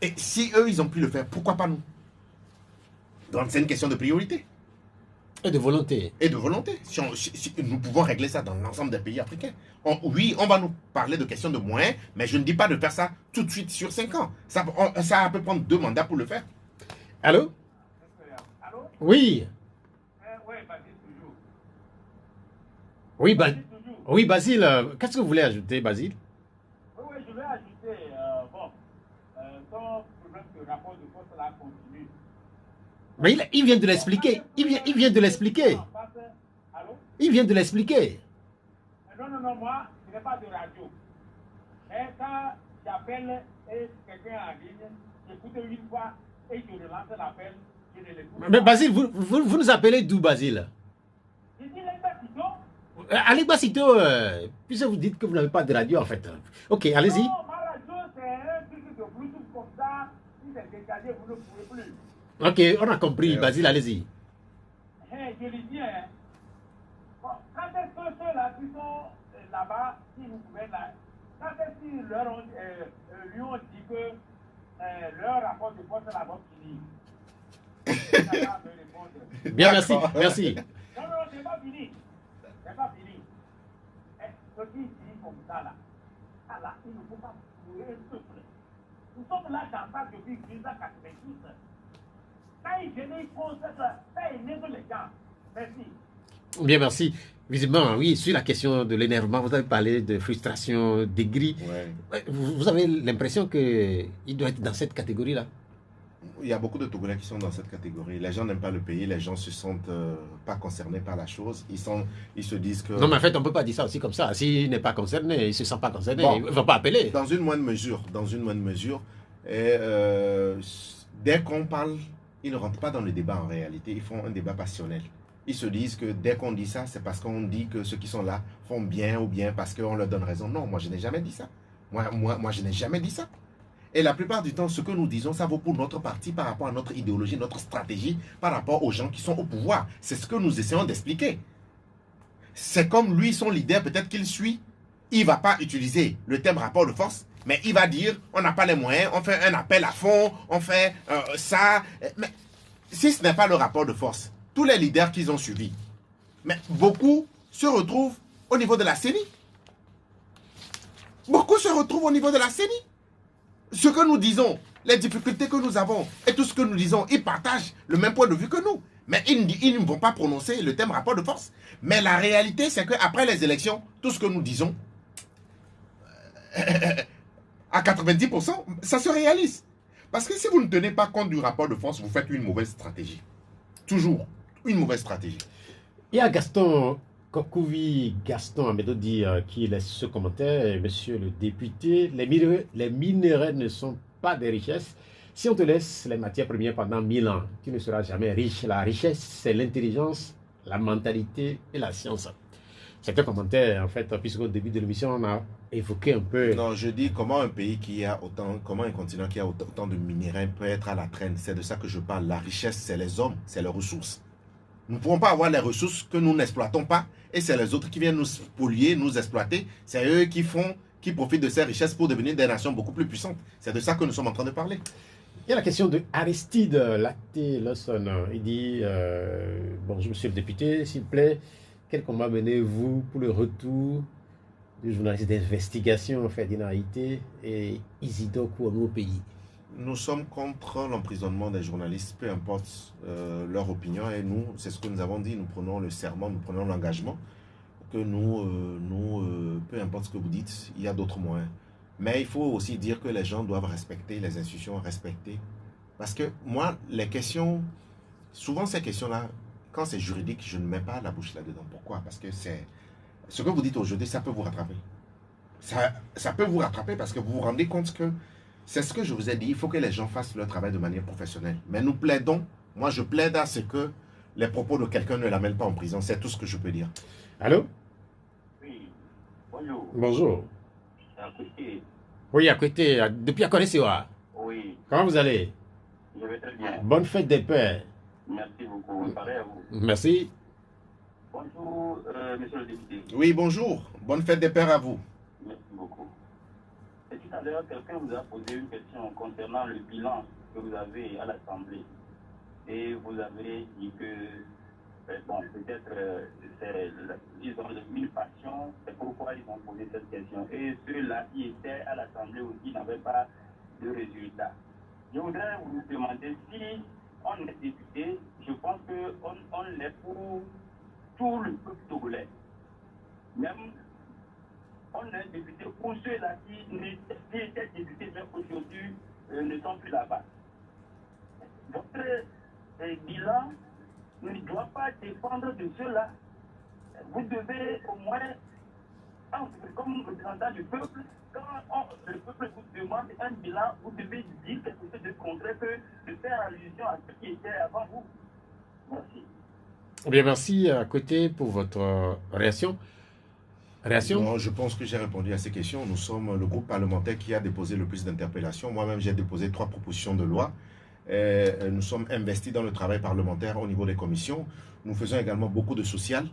Et si eux, ils ont pu le faire, pourquoi pas nous? Donc c'est une question de priorité Et de volonté. et de volonté. Si nous pouvons régler ça dans l'ensemble des pays africains. Oui, on va nous parler de questions de moyens, mais je ne dis pas de faire ça tout de suite sur 5 ans. Ça peut prendre 2 mandats pour le faire. Allô? Allô? Oui. Oui, Basile, toujours. Oui, Basile, toujours. oui, Basile, qu'est-ce que vous voulez ajouter, Basile? Oui, oui, je vais ajouter, ton problème de rapport de force là continue. Mais il vient de l'expliquer. Il vient de l'expliquer. Allô? Il vient de l'expliquer. Non, moi, je n'ai pas de radio. Mais quand j'appelle et quelqu'un en ligne, j'écoute une fois et je relance l'appel, je ne l'écoute pas. Mais Basile, vous nous appelez d'où, Basile? Je dis les bâtiments. Allez, Basito, puisque vous dites que vous n'avez pas de radio, en fait. Ok, allez-y. Non, ma radio, c'est un truc de Bluetooth comme ça. Si c'est décalé, vous ne pouvez plus. Ok, on a compris, Basile, allez-y. Je lui dis, hein, bon, quand est-ce que ceux-là qui sont là-bas, qui nous gouvernent là, quand est-ce qu'ils lui ont dit que leur rapport de force là-bas fini? Il n'a pas à me répondre. Bien, merci, merci. Non, c'est pas fini. C'est pas fini. Ce qui dit comme ça là, il ne faut pas courir un peuple. Nous sommes là dans ça depuis 1986. Quand ils viennent, ils font ça, ça énerve les gens. Merci. Bien, merci. Visiblement, oui, sur la question de l'énervement, vous avez parlé de frustration, d'aigri. Ouais. Vous avez l'impression qu'il doit être dans cette catégorie-là? Il y a beaucoup de Togolais qui sont dans cette catégorie. Les gens n'aiment pas le pays, les gens se sentent pas concernés par la chose. Ils se disent que... Non, mais en fait, on ne peut pas dire ça aussi comme ça. S'il n'est pas concerné, il ne se sent pas concerné, Bon. il ne va pas appeler. Dans une moindre mesure. Et dès qu'on parle, ils ne rentrent pas dans le débat en réalité. Ils font un débat passionnel. Ils se disent que dès qu'on dit ça, c'est parce qu'on dit que ceux qui sont là font bien ou bien parce qu'on leur donne raison. Non, moi, je n'ai jamais dit ça. Moi, je n'ai jamais dit ça. Et la plupart du temps, ce que nous disons, ça vaut pour notre parti par rapport à notre idéologie, notre stratégie, par rapport aux gens qui sont au pouvoir. C'est ce que nous essayons d'expliquer. C'est comme lui, son leader, peut-être qu'il suit. Il ne va pas utiliser le terme rapport de force, mais il va dire, on n'a pas les moyens, on fait un appel à fond, on fait ça. Mais si ce n'est pas le rapport de force, tous les leaders qu'ils ont suivis, mais beaucoup se retrouvent au niveau de la CENI. Beaucoup se retrouvent au niveau de la CENI. Ce que nous disons, les difficultés que nous avons et tout ce que nous disons, ils partagent le même point de vue que nous. Mais ils ne vont pas prononcer le thème rapport de force. Mais la réalité, c'est qu'après les élections, tout ce que nous disons, à 90%, ça se réalise. Parce que si vous ne tenez pas compte du rapport de force, vous faites une mauvaise stratégie. Toujours une mauvaise stratégie. Il y a Gaston Kokouvi, Gaston Amedodi qui laisse ce commentaire. Monsieur le député, les minerais ne sont pas des richesses. Si on te laisse les matières premières pendant 1000 ans, tu ne seras jamais riche. La richesse, c'est l'intelligence, la mentalité et la science. C'est un commentaire, en fait, puisqu'au début de l'émission, on a évoqué un peu... Non, je dis comment un pays qui a autant, comment un continent qui a autant de minéraux peut être à la traîne. C'est de ça que je parle. La richesse, c'est les hommes, c'est les ressources. Nous ne pouvons pas avoir les ressources que nous n'exploitons pas et c'est les autres qui viennent nous spolier, nous exploiter. C'est eux qui profitent de ces richesses pour devenir des nations beaucoup plus puissantes. C'est de ça que nous sommes en train de parler. Il y a la question de Aristide Lacté-Lawson. Il dit bonjour, monsieur le député, s'il vous plaît, quel combat menez-vous pour le retour du journaliste d'investigation Ferdinand Haïté et Isidore Kouamouo au pays? Nous sommes contre l'emprisonnement des journalistes, peu importe leur opinion. Et nous, c'est ce que nous avons dit, nous prenons le serment, nous prenons l'engagement que peu importe ce que vous dites, il y a d'autres moyens. Mais il faut aussi dire que les gens doivent respecter les institutions, respecter. Parce que moi, les questions, souvent ces questions-là, quand c'est juridique, je ne mets pas la bouche là-dedans. Pourquoi? Parce que c'est ce que vous dites aujourd'hui, ça peut vous rattraper. Ça peut vous rattraper parce que vous vous rendez compte que c'est ce que je vous ai dit, il faut que les gens fassent leur travail de manière professionnelle. Mais nous plaidons, moi je plaide à ce que les propos de quelqu'un ne l'amènent pas en prison. C'est tout ce que je peux dire. Allô? Oui, bonjour. Bonjour. À côté. Oui, à côté, depuis à Konesewa. Oui, Comment vous allez? je vais très bien. Bonne fête des pères. Merci beaucoup. Pareil à vous. Merci. Bonjour, monsieur le député. Oui, bonjour. Bonne fête des pères à vous. Merci beaucoup. Et tout à l'heure, quelqu'un vous a posé une question concernant le bilan que vous avez à l'Assemblée. Et vous avez dit que, bon, peut-être, ils ont les 1000 passions, c'est pourquoi ils ont posé cette question. Et ceux-là qui étaient à l'Assemblée aussi n'avaient pas de résultat. Je voudrais vous demander si on est député, je pense qu'on l'est pour tout le peuple togolais. Même on est député pour ceux-là qui étaient députés, mais aujourd'hui ne sont plus là-bas. Votre bilan ne doit pas dépendre de ceux-là. Vous devez au moins, comme représentant du peuple, quand le peuple vous demande un bilan, vous devez dire quelque chose de concret que de faire allusion à ce qui était avant vous. Merci. Bien, merci à côté pour votre réaction. Non, je pense que j'ai répondu à ces questions. Nous sommes le groupe parlementaire qui a déposé le plus d'interpellations. Moi-même, j'ai déposé 3 propositions de loi. Nous sommes investis dans le travail parlementaire au niveau des commissions. Nous faisons également beaucoup de social.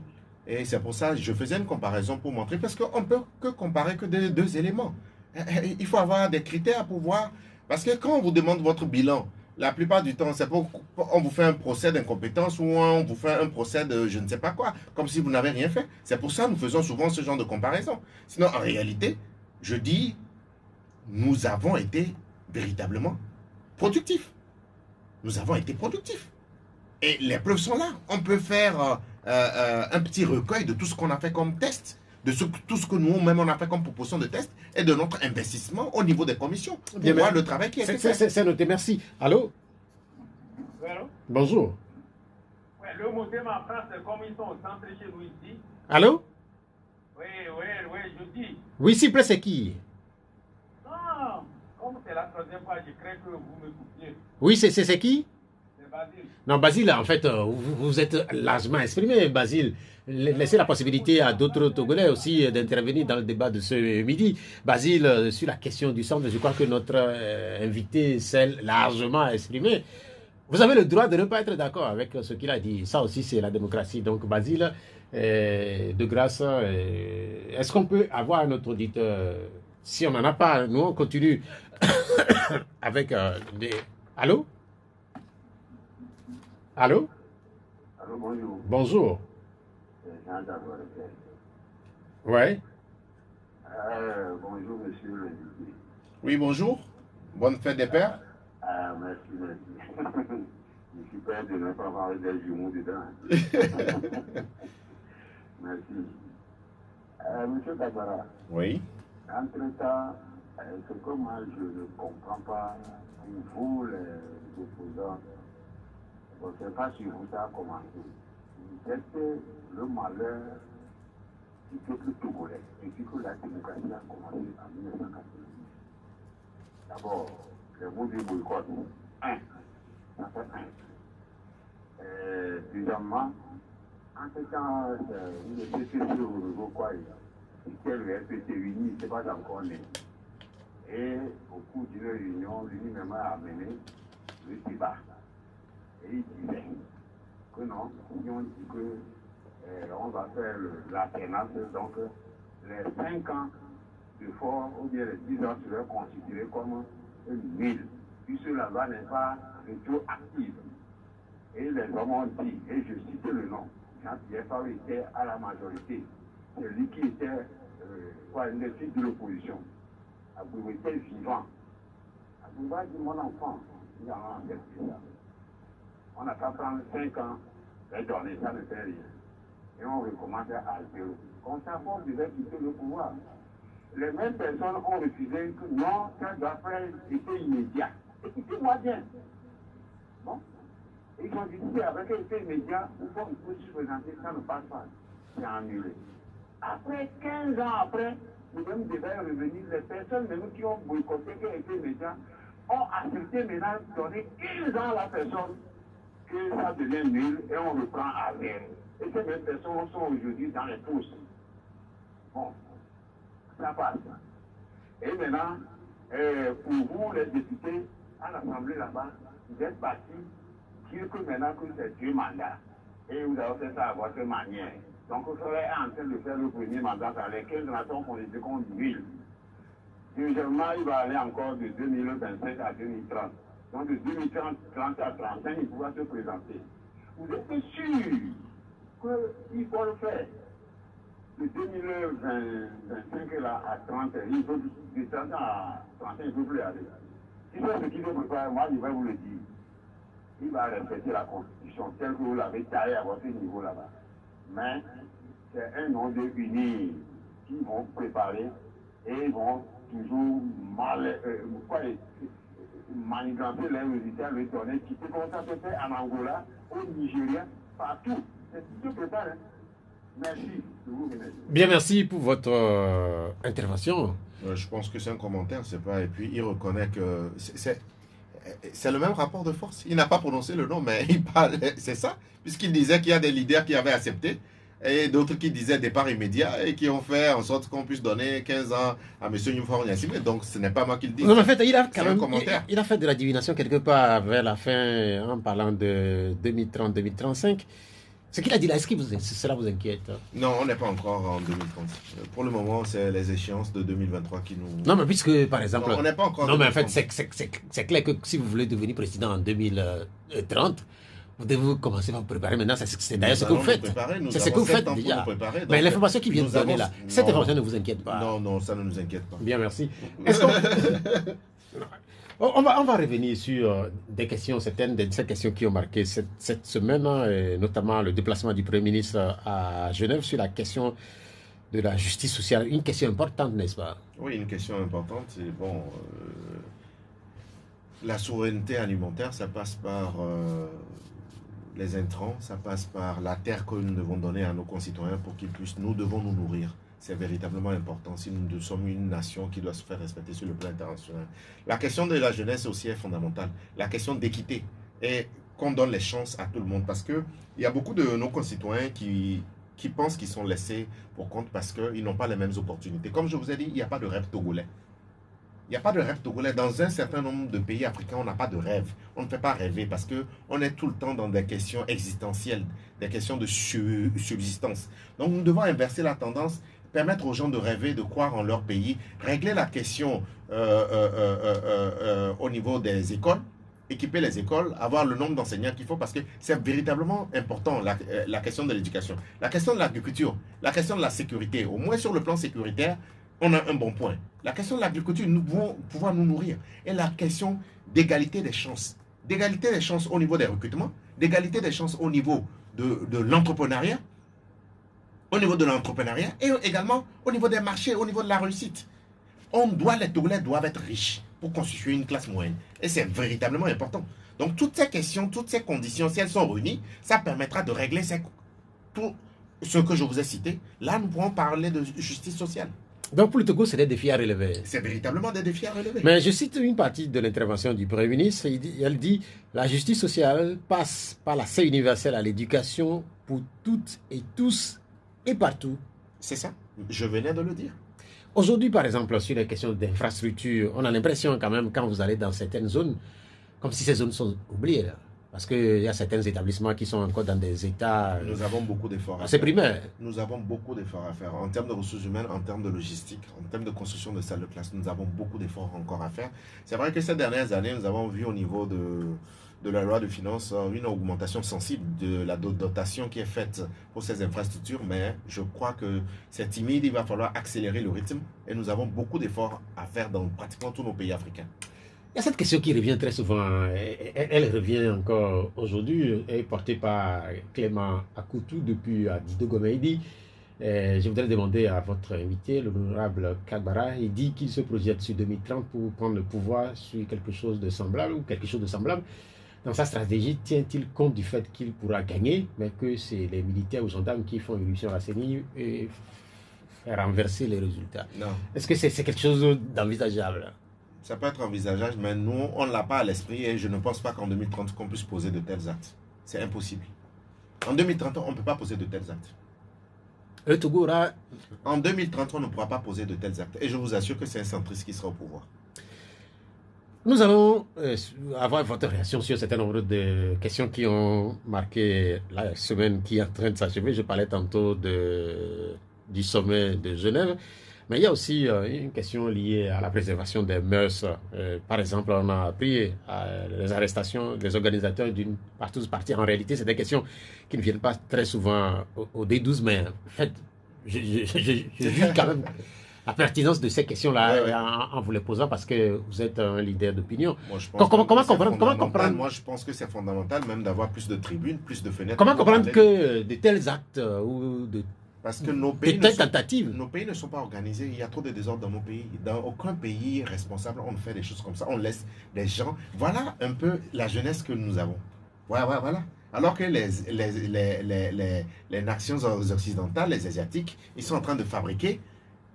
Et c'est pour ça que je faisais une comparaison pour montrer, parce qu'on ne peut que comparer que des 2 éléments. Il faut avoir des critères pour voir. Parce que quand on vous demande votre bilan, la plupart du temps, c'est pour on vous fait un procès d'incompétence ou on vous fait un procès de je ne sais pas quoi, comme si vous n'avez rien fait. C'est pour ça que nous faisons souvent ce genre de comparaison. Sinon, en réalité, je dis, nous avons été véritablement productifs. Nous avons été productifs. Et les preuves sont là. On peut faire un petit recueil de tout ce qu'on a fait comme test, de tout ce que nous-mêmes on a fait comme proposition de test et de notre investissement au niveau des commissions. Pour voir le travail qui a été fait. C'est noté, merci. Allô? Oui, allô? Bonjour. Oui, le modem en France, comme ils sont au centre chez nous ici. Allô? Oui, je dis. Oui, s'il vous plaît, c'est qui? Non, comme c'est la 3e fois, je crains que vous me coupiez. Oui, c'est qui? C'est Basile. Non, Basile, en fait, vous êtes largement exprimé, Basile. Laissez la possibilité à d'autres Togolais aussi d'intervenir dans le débat de ce midi. Basile, sur la question du centre, je crois que notre invité s'est largement exprimé. Vous avez le droit de ne pas être d'accord avec ce qu'il a dit. Ça aussi, c'est la démocratie. Donc, Basile, de grâce, est-ce qu'on peut avoir un autre auditeur? Si on n'en a pas, nous, on continue avec des... Allô? Allô? Allô, bonjour. Bonjour. Jean d'Avoir. Ouais. Bonjour, monsieur le député. Oui, bonjour. Bonne fête des pères. Merci. Je suis peur de ne pas avoir des jumeaux dedans. Merci. Monsieur Kabara, Oui. entre-temps, ce que moi je ne comprends pas, pour vous, les opposants, je ne sais pas si vous avez commencé. Vous êtes le malheur du peuple togolais, et puis que la démocratie a commencé en 1990. D'abord, le mot du boycott, ça fait un. Deuxièmement, en ce temps, le PCC ou quoi, c'était le FPT uni, c'est pas encore né. Et au cours d'une réunion, lui-même a amené le débat. Et il disait que non, ils ont dit que on va faire l'alternance, donc les 5 ans de fort ou bien les 10 ans seraient considérés comme nuls, puisque la loi n'est pas rétroactive. Et les hommes ont dit, et je cite le nom, Jean-Pierre Favre était à la majorité, c'est lui qui était une des fils de l'opposition. Abou était vivant. Abou va dire, mon enfant, il y a un ça. On n'a qu'à prendre 5 ans et donner, ça ne fait rien. Et on recommence à zéro. Comme ça, on devait quitter le pouvoir. Les mêmes personnes ont refusé que non, ça doit faire effet immédiat. Écoutez-moi bien. Bon. Ils ont dit que avec effet immédiat, il faut se présenter, ça ne passe pas. C'est annulé. Après 15 ans après, nous même devaient revenir. Les personnes même qui ont boycotté effet immédiat ont accepté maintenant de donner 15 ans à la personne que ça devient nul et on reprend à zéro. Et ces mêmes personnes sont aujourd'hui dans les pousses. Bon, ça passe. Et maintenant, pour vous, les députés, à l'Assemblée là-bas, vous êtes partis dire que maintenant que c'est 2 mandats. Et vous avez fait ça à votre manière. Donc, vous serez en train de faire le premier mandat dans les 15 nations qu'on dit qu'on nul. Deuxièmement, il va aller encore de 2027 à 2030. Donc, de 2030 à 35, il pourra se présenter. Vous êtes sûr qu'il faut le faire. De 2025 là, à 30, il faut, de 30 à 35, il ne peut plus aller. Si c'est ce qu'il veut préparer, moi, je vais vous le dire. Il va respecter la Constitution telle que vous l'avez taillée à votre niveau là-bas. Mais c'est un nom de unis qui vont préparer et ils vont toujours manigancer les militaires, les donner, qui peut comme ça se fait en Angola, au Nigeria, partout. C'est tout ce prépare. Merci. Bien, merci pour votre intervention. Je pense que c'est un commentaire, c'est pas. Et puis il reconnaît que c'est le même rapport de force. Il n'a pas prononcé le nom, mais il parle. C'est ça, puisqu'il disait qu'il y a des leaders qui avaient accepté et d'autres qui disaient départ immédiat et qui ont fait en sorte qu'on puisse donner 15 ans à M. Nyoufar Niassime. Donc ce n'est pas moi qui le dis. Non, mais en fait, il a quand même il a fait de la divination quelque part vers la fin en parlant de 2030-2035. Ce qu'il a dit là, est-ce que cela vous inquiète? Non, on n'est pas encore en 2030. Pour le moment, c'est les échéances de 2023 qui nous... Non, mais puisque, par exemple... Non, on n'est pas encore... Non, mais en fait, c'est clair que si vous voulez devenir président en 2030, vous devez commencer à vous préparer maintenant. C'est d'ailleurs ce que vous faites. C'est ce que vous faites déjà. Mais l'information qui vient de donner là, cette information ne vous inquiète pas? Non, non, ça ne nous inquiète pas. Bien, merci. On va revenir sur des questions, certaines de ces questions qui ont marqué cette semaine, notamment le déplacement du Premier ministre à Genève sur la question de la justice sociale. Une question importante, n'est-ce pas? Oui, une question importante. C'est bon, la souveraineté alimentaire, ça passe par les intrants, ça passe par la terre que nous devons donner à nos concitoyens pour qu'ils puissent, nous devons nous nourrir. C'est véritablement important si nous sommes une nation qui doit se faire respecter sur le plan international. La question de la jeunesse aussi est fondamentale. La question d'équité et qu'on donne les chances à tout le monde. Parce qu'il y a beaucoup de nos concitoyens qui pensent qu'ils sont laissés pour compte parce qu'ils n'ont pas les mêmes opportunités. Comme je vous ai dit, il n'y a pas de rêve togolais. Il n'y a pas de rêve togolais. Dans un certain nombre de pays africains, on n'a pas de rêve. On ne fait pas rêver parce qu'on est tout le temps dans des questions existentielles, des questions de subsistance. Donc nous devons inverser la tendance, permettre aux gens de rêver, de croire en leur pays, régler la question au niveau des écoles, équiper les écoles, avoir le nombre d'enseignants qu'il faut, parce que c'est véritablement important, la question de l'éducation. La question de l'agriculture, la question de la sécurité, au moins sur le plan sécuritaire, on a un bon point. La question de l'agriculture, nous devons pouvoir nous nourrir. Et la question d'égalité des chances. D'égalité des chances au niveau des recrutements, d'égalité des chances au niveau de l'entrepreneuriat, et également au niveau des marchés, au niveau de la réussite. Les Togolais doivent être riches pour constituer une classe moyenne. Et c'est véritablement important. Donc toutes ces questions, toutes ces conditions, si elles sont réunies, ça permettra de régler tout ce que je vous ai cité. Là, nous pourrons parler de justice sociale. Donc pour le Togo, c'est des défis à relever. C'est véritablement des défis à relever. Mais je cite une partie de l'intervention du Premier ministre. Elle dit « La justice sociale passe par l'accès universel à l'éducation pour toutes et tous et partout. » C'est ça. Je venais de le dire. Aujourd'hui, par exemple, sur les questions d'infrastructure, on a l'impression quand même, quand vous allez dans certaines zones, comme si ces zones sont oubliées. Là. Parce qu'il y a certains établissements qui sont encore dans des états Nous avons beaucoup d'efforts à assez faire. primaires. Nous avons beaucoup d'efforts à faire. En termes de ressources humaines, en termes de logistique, en termes de construction de salles de classe, nous avons beaucoup d'efforts encore à faire. C'est vrai que ces dernières années, nous avons vu au niveau de la loi de finances une augmentation sensible de la dotation qui est faite pour ces infrastructures, mais je crois que c'est timide, il va falloir accélérer le rythme et nous avons beaucoup d'efforts à faire dans pratiquement tous nos pays africains. Il y a cette question qui revient très souvent. Elle revient encore aujourd'hui. Elle est portée par Clément Akoutou depuis Dido Gomeidi. Je voudrais demander à votre invité, l'honorable Kagbara, il dit qu'il se projette sur 2030 pour prendre le pouvoir sur quelque chose de semblable ou quelque chose de semblable. Dans sa stratégie, tient-il compte du fait qu'il pourra gagner, mais que c'est les militaires ou gendarmes qui font éruption à la CENI et faire renverser les résultats? Non. Est-ce que c'est quelque chose d'envisageable? Ça peut être envisageable, mais nous, on ne l'a pas à l'esprit et je ne pense pas qu'en 2030, qu'on puisse poser de tels actes. C'est impossible. En 2030, on ne peut pas poser de tels actes. En 2030, on ne pourra pas poser de tels actes. Et je vous assure que c'est un centriste qui sera au pouvoir. Nous allons avoir votre réaction sur un certain nombre de questions qui ont marqué la semaine qui est en train de s'achever. Je parlais tantôt du sommet de Genève. Mais il y a aussi une question liée à la préservation des mœurs. Par exemple, on a appris les arrestations des organisateurs d'une partie. En réalité, c'est des questions qui ne viennent pas très souvent au D12, mais en fait, je juge quand même la pertinence de ces questions-là en vous les posant parce que vous êtes un leader d'opinion. Comment comprendre? Moi, je pense que c'est fondamental même d'avoir plus de tribunes, plus de fenêtres. Comment comprendre que de tels actes ou de Parce que nos pays, nos pays ne sont pas organisés. Il y a trop de désordre dans nos pays. Dans aucun pays responsable, on fait des choses comme ça. On laisse des gens. Voilà un peu la jeunesse que nous avons. Voilà. Alors que les nations occidentales, les asiatiques, ils sont en train de fabriquer,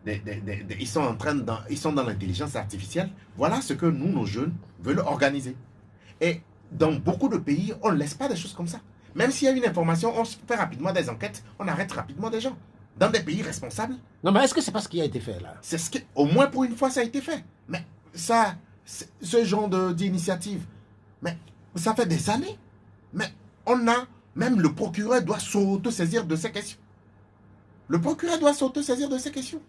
ils sont dans l'intelligence artificielle. Voilà ce que nous, nos jeunes, veulent organiser. Et dans beaucoup de pays, on ne laisse pas des choses comme ça. Même s'il y a une information, on fait rapidement des enquêtes, on arrête rapidement des gens. Dans des pays responsables. Non, mais est-ce que c'est pas ce qui a été fait là? C'est ce que, au moins pour une fois, ça a été fait. Mais ça, ce genre d'initiative, mais ça fait des années. Mais même le procureur doit s'auto-saisir de ces questions. Le procureur doit s'auto-saisir de ces questions.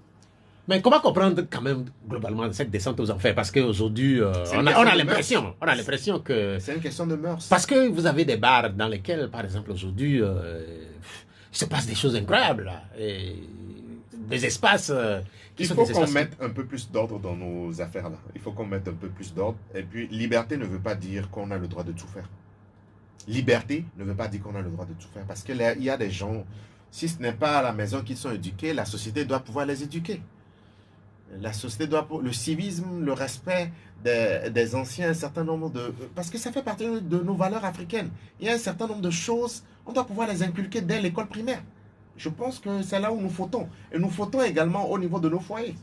Mais comment comprendre quand même globalement cette descente aux enfers? Parce qu'aujourd'hui, on a l'impression que... C'est une question de mœurs. Parce que vous avez des bars dans lesquels, par exemple, aujourd'hui, il se passe des choses incroyables. Là, et des espaces Il faut qu'on mette un peu plus d'ordre dans nos affaires là. Il faut qu'on mette un peu plus d'ordre. Et puis, liberté ne veut pas dire qu'on a le droit de tout faire. Liberté ne veut pas dire qu'on a le droit de tout faire. Parce qu'il y a des gens, si ce n'est pas à la maison qu'ils sont éduqués, la société doit pouvoir les éduquer. La société doit, le civisme, le respect des anciens, un certain nombre de... Parce que ça fait partie de nos valeurs africaines. Il y a un certain nombre de choses, on doit pouvoir les inculquer dès l'école primaire. Je pense que c'est là où nous fautons. Et nous fautons également au niveau de nos foyers.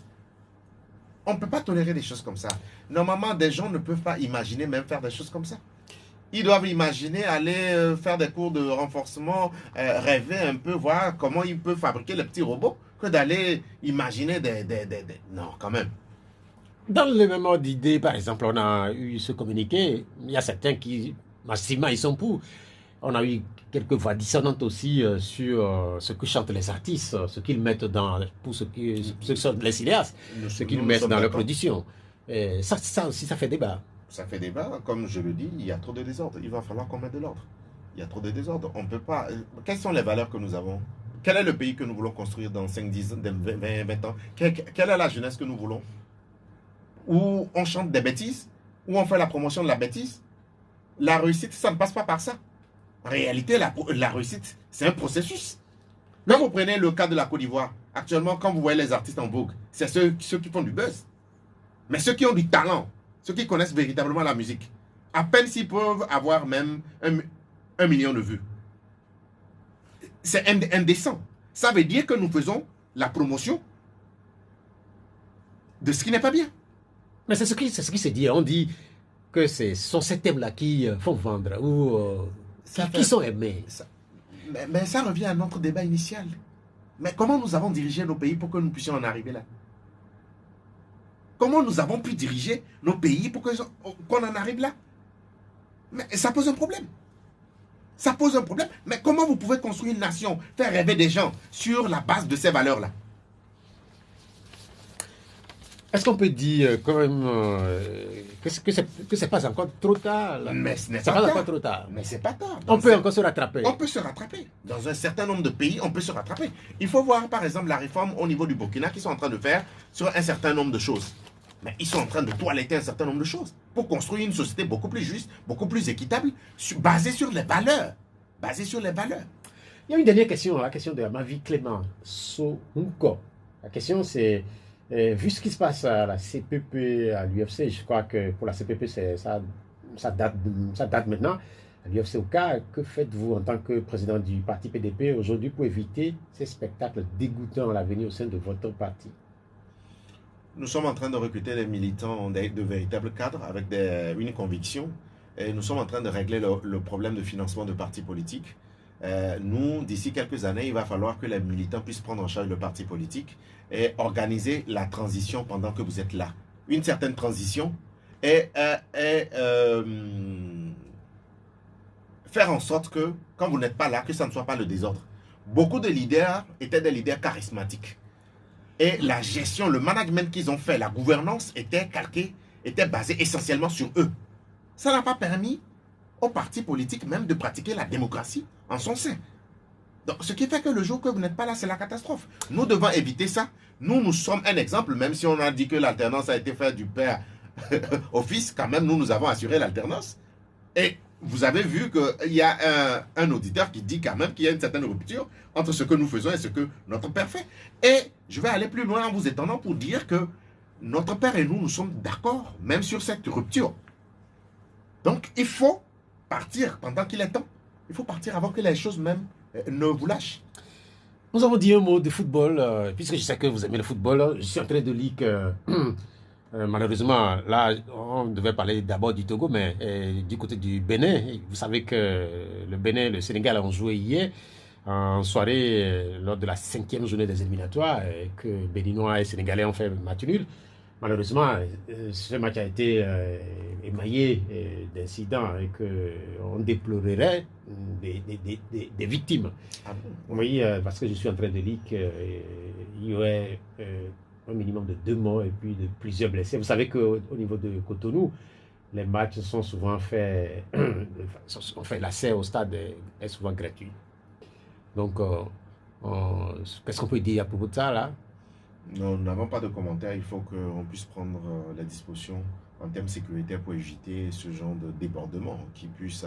On ne peut pas tolérer des choses comme ça. Normalement, des gens ne peuvent pas imaginer même faire des choses comme ça. Ils doivent imaginer aller faire des cours de renforcement, rêver un peu, voir comment ils peuvent fabriquer les petits robots, que d'aller imaginer Non, quand même. Dans le même ordre d'idée, par exemple, on a eu ce communiqué. Il y a certains qui, massivement, ils sont pour. On a eu quelques voix dissonantes aussi sur ce que chantent les artistes, ce qu'ils mettent pour ce qui sont les cinéastes, ce qu'ils mettent dans leur production. Et ça aussi, ça fait débat. Ça fait débat. Comme je le dis, il y a trop de désordre. Il va falloir qu'on mette de l'ordre. Il y a trop de désordre. On ne peut pas... Quelles sont les valeurs que nous avons? Quel est le pays que nous voulons construire dans 5, 10, 20 ans? Quelle est la jeunesse que nous voulons? Où on chante des bêtises? Où on fait la promotion de la bêtise? La réussite, ça ne passe pas par ça. En réalité, la réussite, c'est un processus. Quand vous prenez le cas de la Côte d'Ivoire, actuellement, quand vous voyez les artistes en vogue, c'est ceux qui font du buzz. Mais ceux qui ont du talent, ceux qui connaissent véritablement la musique, à peine s'ils peuvent avoir même 1 million de vues. C'est indécent. Ça veut dire que nous faisons la promotion de ce qui n'est pas bien. Mais c'est ce qui se dit. On dit que ce sont ces thèmes-là qui font vendre ou qui sont aimés. Mais ça revient à notre débat initial. Mais comment nous avons dirigé nos pays pour que nous puissions en arriver là? Comment nous avons pu diriger nos pays pour qu'on en arrive là? Mais ça pose un problème. Ça pose un problème. Mais comment vous pouvez construire une nation, faire rêver des gens sur la base de ces valeurs-là? Est-ce qu'on peut dire quand même que c'est pas encore trop tard là? Mais ce n'est C'est pas pas tard. encore trop tard. Mais c'est pas tard. On peut encore se rattraper. On peut se rattraper. Dans un certain nombre de pays, on peut se rattraper. Il faut voir, par exemple, la réforme au niveau du Burkina qu'ils sont en train de faire sur un certain nombre de choses. Mais ils sont en train de toiletter un certain nombre de choses pour construire une société beaucoup plus juste, beaucoup plus équitable, basée sur les valeurs. Basée sur les valeurs. Il y a une dernière question, la question de Mavi Clément Sounko. La question c'est, vu ce qui se passe à la CPP, à l'UFC, je crois que pour la CPP, ça date maintenant. À l'UFC Oka, que faites-vous en tant que président du parti PDP aujourd'hui pour éviter ces spectacles dégoûtants à l'avenir au sein de votre parti? Nous sommes en train de recruter des militants, de véritables cadres avec une conviction. Et nous sommes en train de régler le problème de financement de partis politiques. Nous, d'ici quelques années, il va falloir que les militants puissent prendre en charge le parti politique et organiser la transition pendant que vous êtes là. Une certaine transition et faire en sorte que, quand vous n'êtes pas là, que ça ne soit pas le désordre. Beaucoup de leaders étaient des leaders charismatiques. Et la gestion, le management qu'ils ont fait, la gouvernance était basée essentiellement sur eux. Ça n'a pas permis aux partis politiques même de pratiquer la démocratie en son sein. Donc, ce qui fait que le jour que vous n'êtes pas là, c'est la catastrophe. Nous devons éviter ça. Nous sommes un exemple, même si on a dit que l'alternance a été faite du père au fils, quand même, nous avons assuré l'alternance. Et vous avez vu qu'il y a un auditeur qui dit quand même qu'il y a une certaine rupture entre ce que nous faisons et ce que notre père fait. Et je vais aller plus loin en vous étendant pour dire que notre père et nous sommes d'accord, même sur cette rupture. Donc, il faut partir pendant qu'il est temps. Il faut partir avant que les choses même ne vous lâchent. Nous avons dit un mot de football, puisque je sais que vous aimez le football. Je suis en train de lire que, malheureusement, là, on devait parler d'abord du Togo, mais du côté du Bénin, vous savez que le Bénin et le Sénégal ont joué hier en soirée lors de la 5e journée des éliminatoires, et que Béninois et Sénégalais ont fait match nul. Malheureusement, ce match a été émaillé d'incidents et qu'on déplorerait des victimes. Ah bon? Oui, parce que je suis en train de lire qu'il y aurait un minimum de 2 morts et puis de plusieurs blessés. Vous savez qu'au niveau de Cotonou, les matchs sont souvent faits, l'accès au stade est souvent gratuit. Donc, qu'est-ce qu'on peut dire à propos de ça là? Nous n'avons pas de commentaires. Il faut qu'on puisse prendre la disposition en termes sécuritaires pour éviter ce genre de débordement qui puisse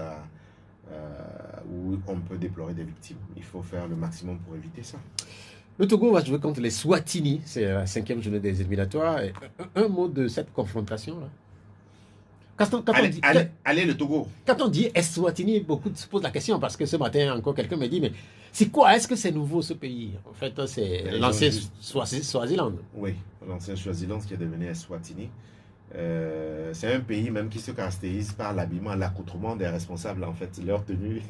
où on peut déplorer des victimes. Il faut faire le maximum pour éviter ça. Le Togo va jouer contre les Swatini. C'est la 5e journée des éliminatoires. Et un mot de cette confrontation-là. Allez, le Togo. Quand on dit Eswatini, beaucoup se posent la question parce que ce matin, encore quelqu'un me dit, mais c'est quoi? Est-ce que c'est nouveau ce pays? En fait, c'est l'ancien Swaziland. Oui, l'ancien Swaziland qui est devenu Eswatini. C'est un pays même qui se caractérise par l'habillement, l'accoutrement des responsables, en fait, leur tenue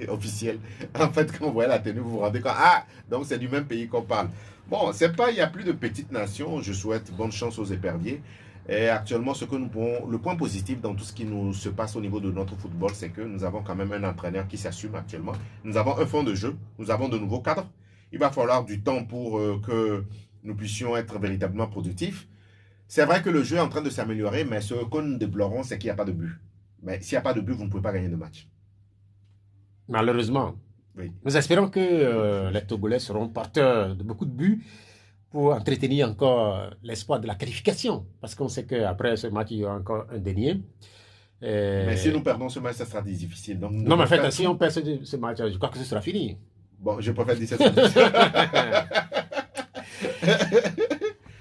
officielle. En fait, quand vous voyez la tenue, vous vous rendez compte, ah, donc c'est du même pays qu'on parle. Bon, c'est pas, il n'y a plus de petites nations. Je souhaite bonne chance aux éperviers. Et actuellement, le point positif dans tout ce qui se passe au niveau de notre football, c'est que nous avons quand même un entraîneur qui s'assume actuellement. Nous avons un fond de jeu, nous avons de nouveaux cadres. Il va falloir du temps pour que nous puissions être véritablement productifs. C'est vrai que le jeu est en train de s'améliorer, mais ce que nous déplorons, c'est qu'il n'y a pas de but. Mais s'il n'y a pas de but, vous ne pouvez pas gagner de match. Malheureusement. Oui. Nous espérons que les Togolais seront porteurs de beaucoup de buts pour entretenir encore l'espoir de la qualification. Parce qu'on sait qu'après ce match, il y aura encore un dernier. Mais si nous perdons ce match, ça sera difficile. Donc, non, mais en fait, si on perd ce match, je crois que ce sera fini. Bon, je préfère 17-17.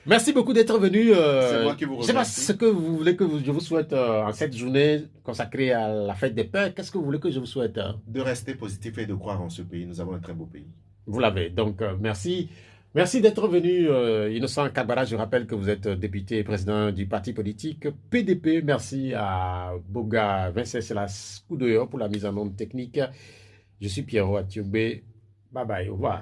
Merci beaucoup d'être venu. C'est moi qui vous remercie. Je ne sais pas ce que vous voulez que je vous souhaite en cette journée consacrée à la fête des pères. Qu'est-ce que vous voulez que je vous souhaite? De rester positif et de croire en ce pays. Nous avons un très beau pays. Vous l'avez. Donc, merci. Merci d'être venu, Innocent Kabara. Je rappelle que vous êtes député et président du parti politique PDP. Merci à Boga Venceslas Koudoyo pour la mise en onde technique. Je suis Pierrot Atiobé. Bye bye. Au revoir.